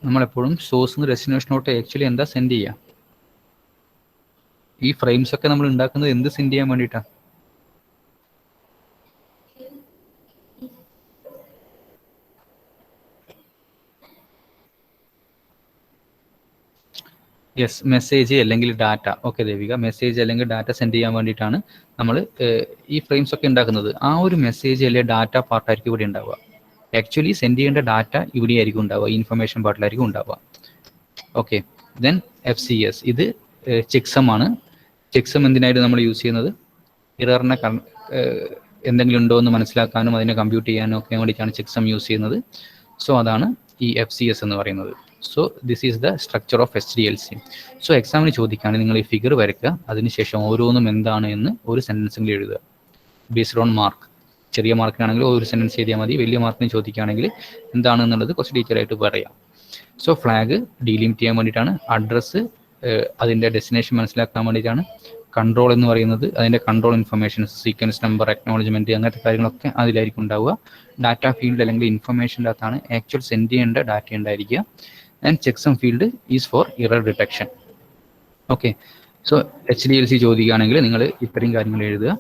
നമ്മളെപ്പോഴും സോഴ്സിൽ നിന്ന് ഡെസ്റ്റിനേഷനോട്ട് ആക്ച്വലി എന്താ സെൻഡ് ചെയ്യുക? ഈ ഫ്രെയിംസ് ഒക്കെ നമ്മൾ ഉണ്ടാക്കുന്നത് എന്ത് സെൻഡ് ചെയ്യാൻ വേണ്ടിയിട്ടാണ്? യെസ്, മെസ്സേജ് അല്ലെങ്കിൽ ഡാറ്റ. ഓക്കെ ദേവിക, മെസ്സേജ് അല്ലെങ്കിൽ ഡാറ്റ സെൻഡ് ചെയ്യാൻ വേണ്ടിയിട്ടാണ് നമ്മൾ ഈ ഫ്രെയിംസ് ഒക്കെ ഉണ്ടാക്കുന്നത്. ആ ഒരു മെസ്സേജ് അല്ലെങ്കിൽ ഡാറ്റ പാർട്ടായിരിക്കും ഇവിടെ ഉണ്ടാവുക. ആക്ച്വലി സെൻഡ് ചെയ്യേണ്ട ഡാറ്റ ഇവിടെ ആയിരിക്കും ഉണ്ടാവുക, ഇൻഫർമേഷൻ പാർട്ടിലായിരിക്കും ഉണ്ടാവുക. ഓക്കെ, ദെൻ FCS, ഇത് ചെക്സം ആണ്. ചെക്സം എന്തിനായിട്ട് നമ്മൾ യൂസ് ചെയ്യുന്നത്? എററിനെ എന്തെങ്കിലും ഉണ്ടോ എന്ന് മനസ്സിലാക്കാനും അതിനെ കമ്പ്യൂട്ട് ചെയ്യാനും ഒക്കെ വേണ്ടിയിട്ടാണ് ചെക്സം യൂസ് ചെയ്യുന്നത്. സോ അതാണ് ഈ FCS എന്ന് പറയുന്നത്. So this is the structure of HDLC. So എക്സാമിന് ചോദിക്കുകയാണെങ്കിൽ നിങ്ങൾ ഈ ഫിഗർ വരയ്ക്കുക, അതിനുശേഷം ഓരോന്നും എന്താണ് എന്ന് ഒരു സെൻറ്റൻസെങ്കിലും എഴുതുക ബേസ്ഡ് ഓൺ മാർക്ക്. ചെറിയ മാർക്കിനാണെങ്കിൽ ഒരു സെൻറ്റൻസ് എഴുതിയാൽ മതി, വലിയ മാർക്കിന് ചോദിക്കുകയാണെങ്കിൽ എന്താണെന്നുള്ളത് കുറച്ച് ഡീറ്റെയിൽ ആയിട്ട് പറയാം. സോ ഫ്ലാഗ് ഡീലിമിറ്റ് ചെയ്യാൻ വേണ്ടിയിട്ടാണ്, അഡ്രസ്സ് അതിൻ്റെ ഡെസ്റ്റിനേഷൻ മനസ്സിലാക്കാൻ വേണ്ടിയിട്ടാണ്, കൺട്രോൾ എന്ന് പറയുന്നത് അതിൻ്റെ control informations, sequence number, acknowledgement അങ്ങനത്തെ കാര്യങ്ങളൊക്കെ അതിലായിരിക്കും ഉണ്ടാവുക. ഡാറ്റ ഫീൽഡ് അല്ലെങ്കിൽ ഇൻഫർമേഷൻ്റെ അകത്താണ് ആക്ച്വൽ സെൻഡ് ചെയ്യേണ്ട ഡാറ്റ ഉണ്ടായിരിക്കുക. And checksum field is for error detection. Okay, so HDLC ചോദിക്കുകയാണെങ്കിൽ നിങ്ങൾ ഇത്രയും കാര്യങ്ങൾ എഴുതുക.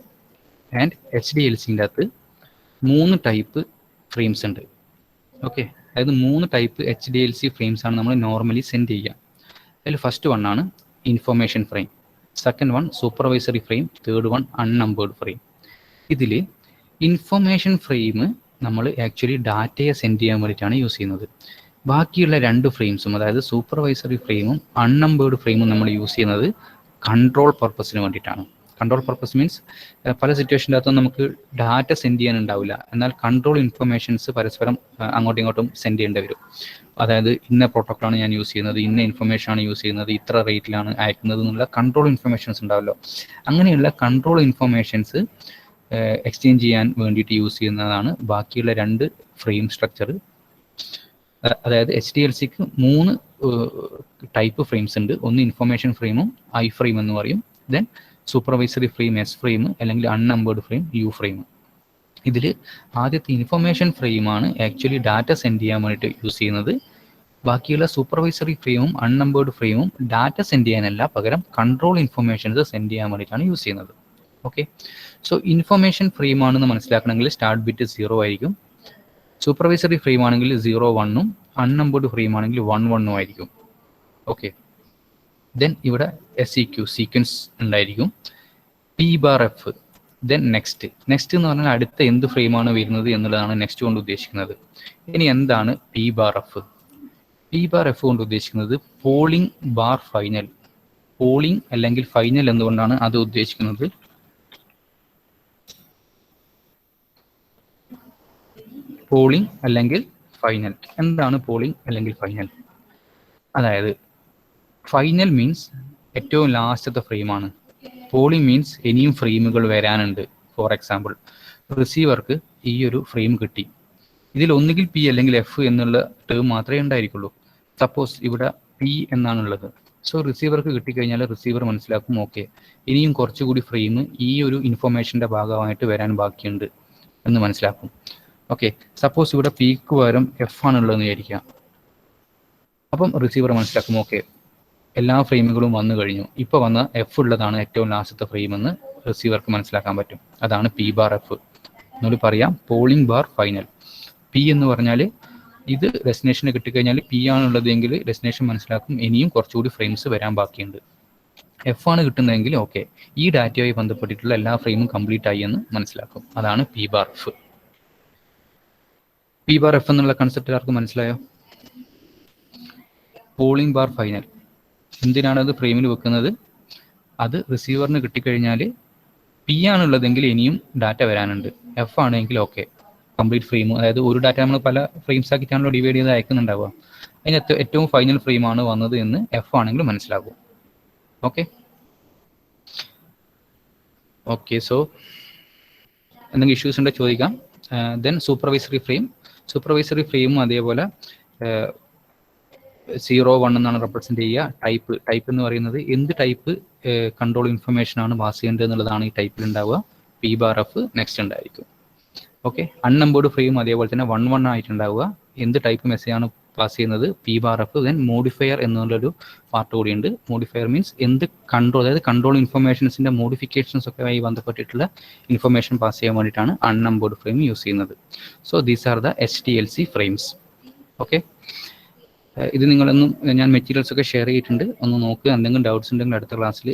ആൻഡ് HDLCൻ്റെ അകത്ത് 3 ടൈപ്പ് ഫ്രെയിംസ് ഉണ്ട്. ഓക്കെ, അതായത് 3 ടൈപ്പ് HDLC ഫ്രെയിംസ് ആണ് നമ്മൾ നോർമലി സെൻഡ് ചെയ്യുക. അതിൽ ഫസ്റ്റ് വൺ ആണ് information frame, second one supervisory frame, third one unnumbered frame. ഇതിൽ ഇൻഫർമേഷൻ ഫ്രെയിം നമ്മൾ ആക്ച്വലി ഡാറ്റയെ സെൻഡ് ചെയ്യാൻ വേണ്ടിയിട്ടാണ് യൂസ് ചെയ്യുന്നത്. ബാക്കിയുള്ള 2 ഫ്രെയിംസും, അതായത് സൂപ്പർവൈസറി ഫ്രെയിമും അൺനമ്പേർഡ് ഫ്രെയിമും നമ്മൾ യൂസ് ചെയ്യുന്നത് കൺട്രോൾ പർപ്പസിന് വേണ്ടിയിട്ടാണ്. കൺട്രോൾ പർപ്പസ് മീൻസ് പല സിറ്റുവേഷൻ്റെ അകത്തും നമുക്ക് ഡാറ്റ സെൻഡ് ചെയ്യാനുണ്ടാവില്ല, എന്നാൽ കൺട്രോൾ ഇൻഫർമേഷൻസ് പരസ്പരം അങ്ങോട്ടും ഇങ്ങോട്ടും സെൻഡ് ചെയ്യേണ്ടി വരും. അതായത് ഇന്ന പ്രോട്ടോക്കോളാണ് ഞാൻ യൂസ് ചെയ്യുന്നത്, ഇന്ന ഇൻഫർമേഷൻ ആണ് യൂസ് ചെയ്യുന്നത്, ഇത്ര റേറ്റിലാണ് അയക്കുന്നത് എന്നുള്ള കൺട്രോൾ ഇൻഫർമേഷൻസ് ഉണ്ടാവല്ലോ. അങ്ങനെയുള്ള കൺട്രോൾ ഇൻഫർമേഷൻസ് എക്സ്ചേഞ്ച് ചെയ്യാൻ വേണ്ടിയിട്ട് യൂസ് ചെയ്യുന്നതാണ് ബാക്കിയുള്ള 2 ഫ്രെയിം സ്ട്രക്ചർ. അതായത് HDLCക്ക് 3 ടൈപ്പ് ഫ്രെയിംസ് ഉണ്ട്. ഒന്ന് ഇൻഫർമേഷൻ ഫ്രെയിമും ഐ ഫ്രെയിം എന്ന് പറയും. Then supervisory frame S frame, അല്ലെങ്കിൽ അൺനമ്പേർഡ് ഫ്രെയിം യു ഫ്രെയിം. ഇതിൽ ആദ്യത്തെ ഇൻഫർമേഷൻ ഫ്രെയിമാണ് ആക്ച്വലി ഡാറ്റ സെൻഡ് ചെയ്യാൻ വേണ്ടിയിട്ട് യൂസ് ചെയ്യുന്നത്. ബാക്കിയുള്ള സൂപ്പർവൈസറി ഫ്രെയിമും അൺനമ്പേർഡ് ഫ്രെയിമും ഡാറ്റ സെൻഡ് ചെയ്യാനല്ല, പകരം കൺട്രോൾ ഇൻഫർമേഷൻസ് സെൻഡ് ചെയ്യാൻ വേണ്ടിയിട്ടാണ് യൂസ് ചെയ്യുന്നത്. ഓക്കെ, സോ ഇൻഫർമേഷൻ ഫ്രെയിം ആണെന്ന് മനസ്സിലാക്കണമെങ്കിൽ സ്റ്റാർട്ട് ബിറ്റ് 0 ആയിരിക്കും. സൂപ്പർവൈസറി ഫ്രെയിം ആണെങ്കിൽ 0 1ഉം അൺനമ്പേർഡ് ഫ്രെയിം ആണെങ്കിൽ 1 1ഉം ആയിരിക്കും. ഓക്കെ, ദെൻ ഇവിടെ SEQ സീക്വൻസ് ഉണ്ടായിരിക്കും. P⁻F, ദെൻ നെക്സ്റ്റ് എന്ന് പറഞ്ഞാൽ അടുത്ത എന്ത് ഫ്രെയിമാണ് വരുന്നത് എന്നുള്ളതാണ് നെക്സ്റ്റ് കൊണ്ട് ഉദ്ദേശിക്കുന്നത്. ഇനി എന്താണ് P⁻F? P⁻F കൊണ്ട് ഉദ്ദേശിക്കുന്നത് പോളിംഗ് ബാർ ഫൈനൽ. പോളിംഗ് അല്ലെങ്കിൽ ഫൈനൽ എന്തുകൊണ്ടാണ് അത് ഉദ്ദേശിക്കുന്നത്? പോളിംഗ് അല്ലെങ്കിൽ ഫൈനൽ. എന്താണ് പോളിംഗ് അല്ലെങ്കിൽ ഫൈനൽ? അതായത് ഫൈനൽ മീൻസ് ഏറ്റവും ലാസ്റ്റത്തെ ഫ്രെയിമാണ്. പോളിംഗ് മീൻസ് ഇനിയും ഫ്രെയിമുകൾ വരാനുണ്ട്. ഫോർ എക്സാമ്പിൾ, റിസീവർക്ക് ഈ ഒരു ഫ്രെയിം കിട്ടി. ഇതിൽ ഒന്നുകിൽ P അല്ലെങ്കിൽ F എന്നുള്ള ടേം മാത്രമേ ഉണ്ടായിരിക്കുള്ളൂ. സപ്പോസ് ഇവിടെ P എന്നാണുള്ളത്. സോ റിസീവർക്ക് കിട്ടിക്കഴിഞ്ഞാൽ റിസീവർ മനസ്സിലാക്കും, ഓക്കെ, ഇനിയും കുറച്ചുകൂടി ഫ്രെയിം ഈ ഒരു ഇൻഫർമേഷൻ്റെ ഭാഗമായിട്ട് വരാൻ ബാക്കിയുണ്ട് എന്ന് മനസ്സിലാക്കും. ഓക്കെ, സപ്പോസ് ഇവിടെ Pക്ക് പകരം F ആണുള്ളതെന്ന് വിചാരിക്കുക. അപ്പം റിസീവർ മനസ്സിലാക്കും, ഓക്കെ, എല്ലാ ഫ്രെയിമുകളും വന്നു കഴിഞ്ഞു, ഇപ്പോൾ വന്ന F ഉള്ളതാണ് ഏറ്റവും ലാസ്റ്റത്തെ ഫ്രെയിം എന്ന് റിസീവർക്ക് മനസ്സിലാക്കാൻ പറ്റും. അതാണ് P⁻F. എന്നോട് പറയാം, പോളിംഗ് ബാർ ഫൈനൽ. P എന്ന് പറഞ്ഞാൽ ഇത് ഡെസ്റ്റിനേഷന് കിട്ടിക്കഴിഞ്ഞാൽ P ആണുള്ളതെങ്കിൽ ഡെസ്റ്റിനേഷൻ മനസ്സിലാക്കും ഇനിയും കുറച്ചുകൂടി ഫ്രെയിംസ് വരാൻ ബാക്കിയുണ്ട്. F ആണ് കിട്ടുന്നതെങ്കിൽ ഓക്കെ, ഈ ഡാറ്റയുമായി ബന്ധപ്പെട്ടിട്ടുള്ള എല്ലാ ഫ്രെയിമും കംപ്ലീറ്റ് ആയി എന്ന് മനസ്സിലാക്കും. അതാണ് P⁻F. P⁻F എന്നുള്ള കൺസെപ്റ്റ് എല്ലാവർക്കും മനസ്സിലായോ? പോളിംഗ് ബാർ ഫൈനൽ എന്തിനാണ് അത് ഫ്രെയിമിൽ വെക്കുന്നത്? അത് റിസീവറിന് കിട്ടിക്കഴിഞ്ഞാൽ P ആണുള്ളതെങ്കിൽ ഇനിയും ഡാറ്റ വരാനുണ്ട്, F ആണെങ്കിൽ ഓക്കെ, കംപ്ലീറ്റ് ഫ്രെയിം. അതായത് ഒരു ഡാറ്റ നമ്മൾ പല ഫ്രെയിംസ് ആക്കിയിട്ടാണല്ലോ ഡിവൈഡ് ചെയ്ത് അയക്കുന്നുണ്ടാവുക. അതിന് ഏറ്റവും ഫൈനൽ ഫ്രെയിമാണ് വന്നത് എന്ന് F ആണെങ്കിൽ മനസ്സിലാകും. ഓക്കെ, സോ എന്തെങ്കിലും ഇഷ്യൂസ് ഉണ്ടോ ചോദിക്കാം. ദെൻ സൂപ്പർവൈസറി ഫ്രെയിമും അതേപോലെ 0 1 എന്നാണ് റെപ്രസെന്റ് ചെയ്യുക. ടൈപ്പ് എന്ന് പറയുന്നത് എന്ത് ടൈപ്പ് കൺട്രോൾ ഇൻഫർമേഷൻ ആണ് പാസ് ചെയ്യേണ്ടത് എന്നുള്ളതാണ് ഈ ടൈപ്പിൽ ഉണ്ടാവുക. P⁻F നെക്സ്റ്റ് ഉണ്ടായിരിക്കും. ഓക്കെ, അൺനമ്പേർഡ് ഫ്രെയിം അതേപോലെ തന്നെ 1 1 ആയിട്ടുണ്ടാവുക. എന്ത് ടൈപ്പ് മെസ്സേജ് ആണ് പാസ് ചെയ്യുന്നത്? P⁻F. ദെൻ മോഡിഫയർ എന്നുള്ളൊരു പാർട്ട് കൂടിയുണ്ട്. മോഡിഫയർ മീൻസ് എന്ത് കൺട്രോൾ, അതായത് കൺട്രോൾ ഇൻഫർമേഷൻസിന്റെ മോഡിഫിക്കേഷൻസ് ഒക്കെ ആയി ബന്ധപ്പെട്ടിട്ടുള്ള ഇൻഫർമേഷൻ പാസ് ചെയ്യാൻ വേണ്ടിയിട്ടാണ് അൺനമ്പേർഡ് ഫ്രെയിം യൂസ് ചെയ്യുന്നത്. So these are the HDLC frames. Okay, ഇത് നിങ്ങളൊന്നും ഞാൻ മെറ്റീരിയൽസ് ഒക്കെ ഷെയർ ചെയ്തിട്ടുണ്ട്, ഒന്ന് നോക്കുക. എന്തെങ്കിലും ഡൗട്ട്സ് ഉണ്ടെങ്കിൽ അടുത്ത ക്ലാസ്സിൽ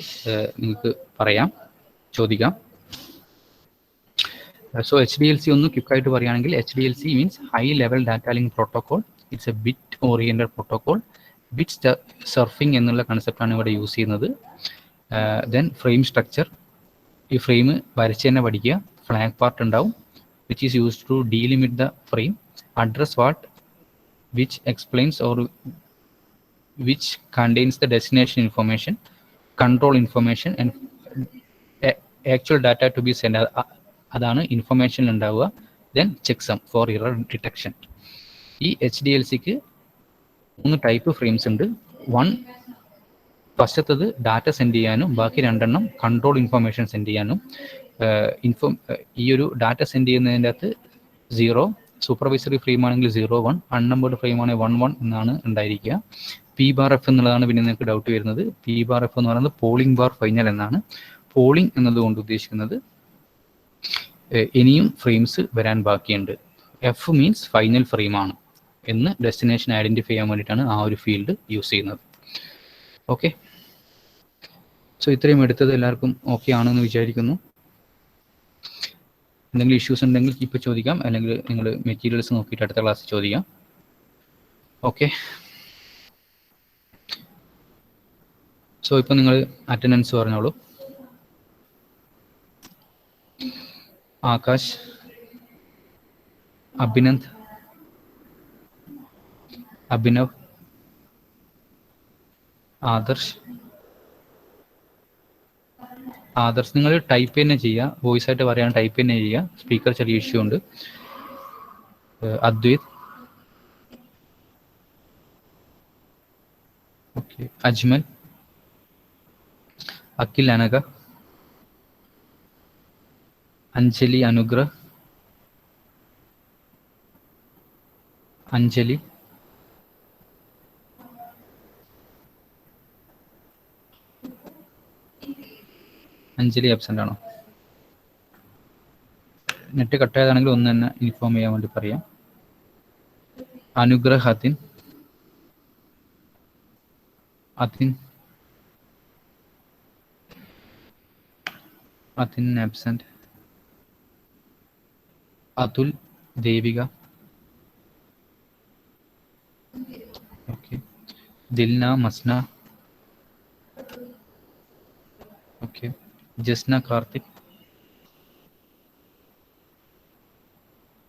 നിങ്ങൾക്ക് പറയാം, ചോദിക്കാം. സോ HDLC ഒന്ന് ക്വിക്കായിട്ട് പറയുകയാണെങ്കിൽ HDLC means high level data link protocol. It's a bit oriented protocol. Bit stuffing എന്നുള്ള കൺസെപ്റ്റാണ് ഇവിടെ യൂസ് ചെയ്യുന്നത്. ദെൻ ഫ്രെയിം സ്ട്രക്ചർ, ഈ ഫ്രെയിം വരച്ച് തന്നെ പഠിക്കുക. ഫ്ലാഗ് പാർട്ട് ഉണ്ടാവും, which is used to delimit the frame. Address what, which explains or which contains the destination information, control information and actual data to be sent. അതാണ് information ഉണ്ടാവുക. Then checksum for error detection. ഈ HDLCക്ക് 3 type frames ഉണ്ട്. ഫസ്റ്റത്തത് data send ചെയ്യാനും ബാക്കി 2 control information send ചെയ്യാനും. ഈ ഒരു ഡാറ്റ സെൻഡ് ചെയ്യുന്നതിൻ്റെ അകത്ത് 0, സൂപ്പർവൈസറി ഫ്രെയിം ആണെങ്കിൽ 0 1, അൺനമ്പേർഡ് ഫ്രെയിം ആണെങ്കിൽ 1 1 എന്നാണ് ഉണ്ടായിരിക്കുക. P⁻F എന്നുള്ളതാണ് പിന്നെ നിങ്ങൾക്ക് ഡൗട്ട് വരുന്നത്. P⁻F എന്ന് പറയുന്നത് പോളിംഗ് ബാർ ഫൈനൽ എന്നാണ്. പോളിംഗ് എന്നതുകൊണ്ട് ഉദ്ദേശിക്കുന്നത് ഇനിയും ഫ്രെയിംസ് വരാൻ ബാക്കിയുണ്ട്. F മീൻസ് ഫൈനൽ ഫ്രെയിം ആണ് എന്ന് ഡെസ്റ്റിനേഷൻ ഐഡന്റിഫൈ ചെയ്യാൻ വേണ്ടിയിട്ടാണ് ആ ഒരു ഫീൽഡ് യൂസ് ചെയ്യുന്നത്. ഓക്കെ, സോ ഇത്രയും എടുത്തത് എല്ലാവർക്കും ഓക്കെ ആണെന്ന് വിചാരിക്കുന്നു. എന്തെങ്കിലും ഇഷ്യൂസ് ഉണ്ടെങ്കിൽ ഇപ്പോൾ ചോദിക്കാം, അല്ലെങ്കിൽ നിങ്ങൾ മെറ്റീരിയൽസ് നോക്കിയിട്ട് അടുത്ത ക്ലാസ്സിൽ ചോദിക്കാം. ഓക്കെ, സോ ഇപ്പോൾ നിങ്ങൾ അറ്റൻഡൻസ് പറഞ്ഞോളൂ. ആകാശ്, അഭിനന്ദ്, അഭിനവ്, ആദർശ്, ആദർശ് നിങ്ങൾ ടൈപ്പ് തന്നെ ചെയ്യുക, വോയിസ് ആയിട്ട് പറയാൻ ടൈപ്പ് തന്നെ ചെയ്യുക. സ്പീക്കർ ചെറിയ ഇഷ്യൂ ഉണ്ട്. അദ്വൈത്, ഓക്കെ. അജ്മൽ, അഖിൽ അനഘ, അഞ്ജലി അനുഗ്രഹ്, അഞ്ജലി, അഞ്ജലി ആബ്സെന്റ് ആണോ? നെറ്റ് കട്ടായതാണെങ്കിൽ ഒന്ന് തന്നെ ഇൻഫോം ചെയ്യാൻ വേണ്ടി പറയാം. Anugrah Athin, Athin absent. Athul, Devika, okay. Dilna, Masna, okay. Jasna, Karthik,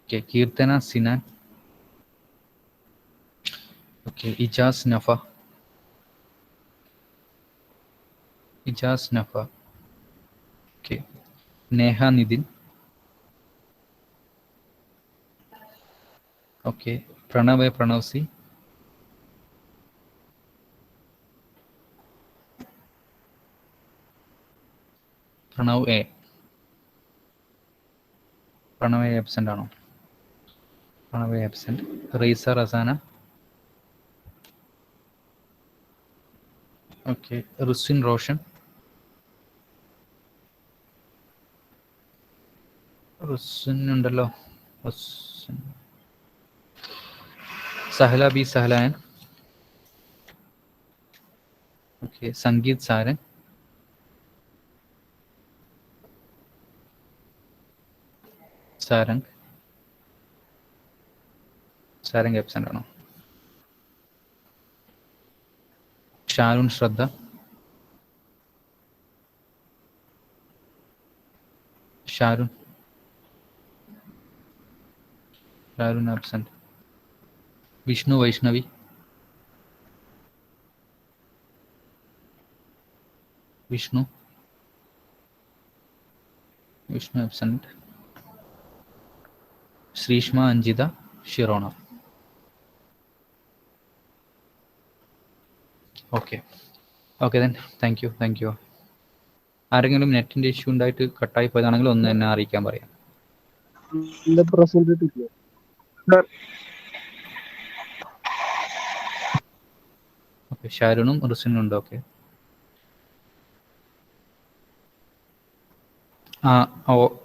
okay. Keerthana, Sinan, okay. Ijas, Nafa, okay. Neha, Nithin, okay. Pranav, Pranav C, Pranav A. Pranav A absent ആണോ? Pranav A absent. Reesa, Rasana, okay. Ruswin, Roshan, Ruswin ഉണ്ടല്ലോ. സഹല ബി സഹലായൻ, ഓക്കെ. സംഗീത്, സാരൻ, സാരംഗ് ആബ്സെന്റ് ആണോ? Sharun, Shraddha, Sharun absent. Vishnu, Vaishnavi, Vishnu absent. Sreeshma, Anjitha, Shirona, okay. Okay then thank you. ആരെങ്കിലും നെറ്റിന്റെ ഇഷ്യൂ ഉണ്ടായിട്ട് കട്ടായി പോയതാണെങ്കിൽ ഒന്ന് എന്നെ അറിയിക്കാൻ പറയാം. ഓക്കെ. ഷാരുണും റുസിനും ഉണ്ട്. ഓക്കെ.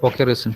Okay ricin.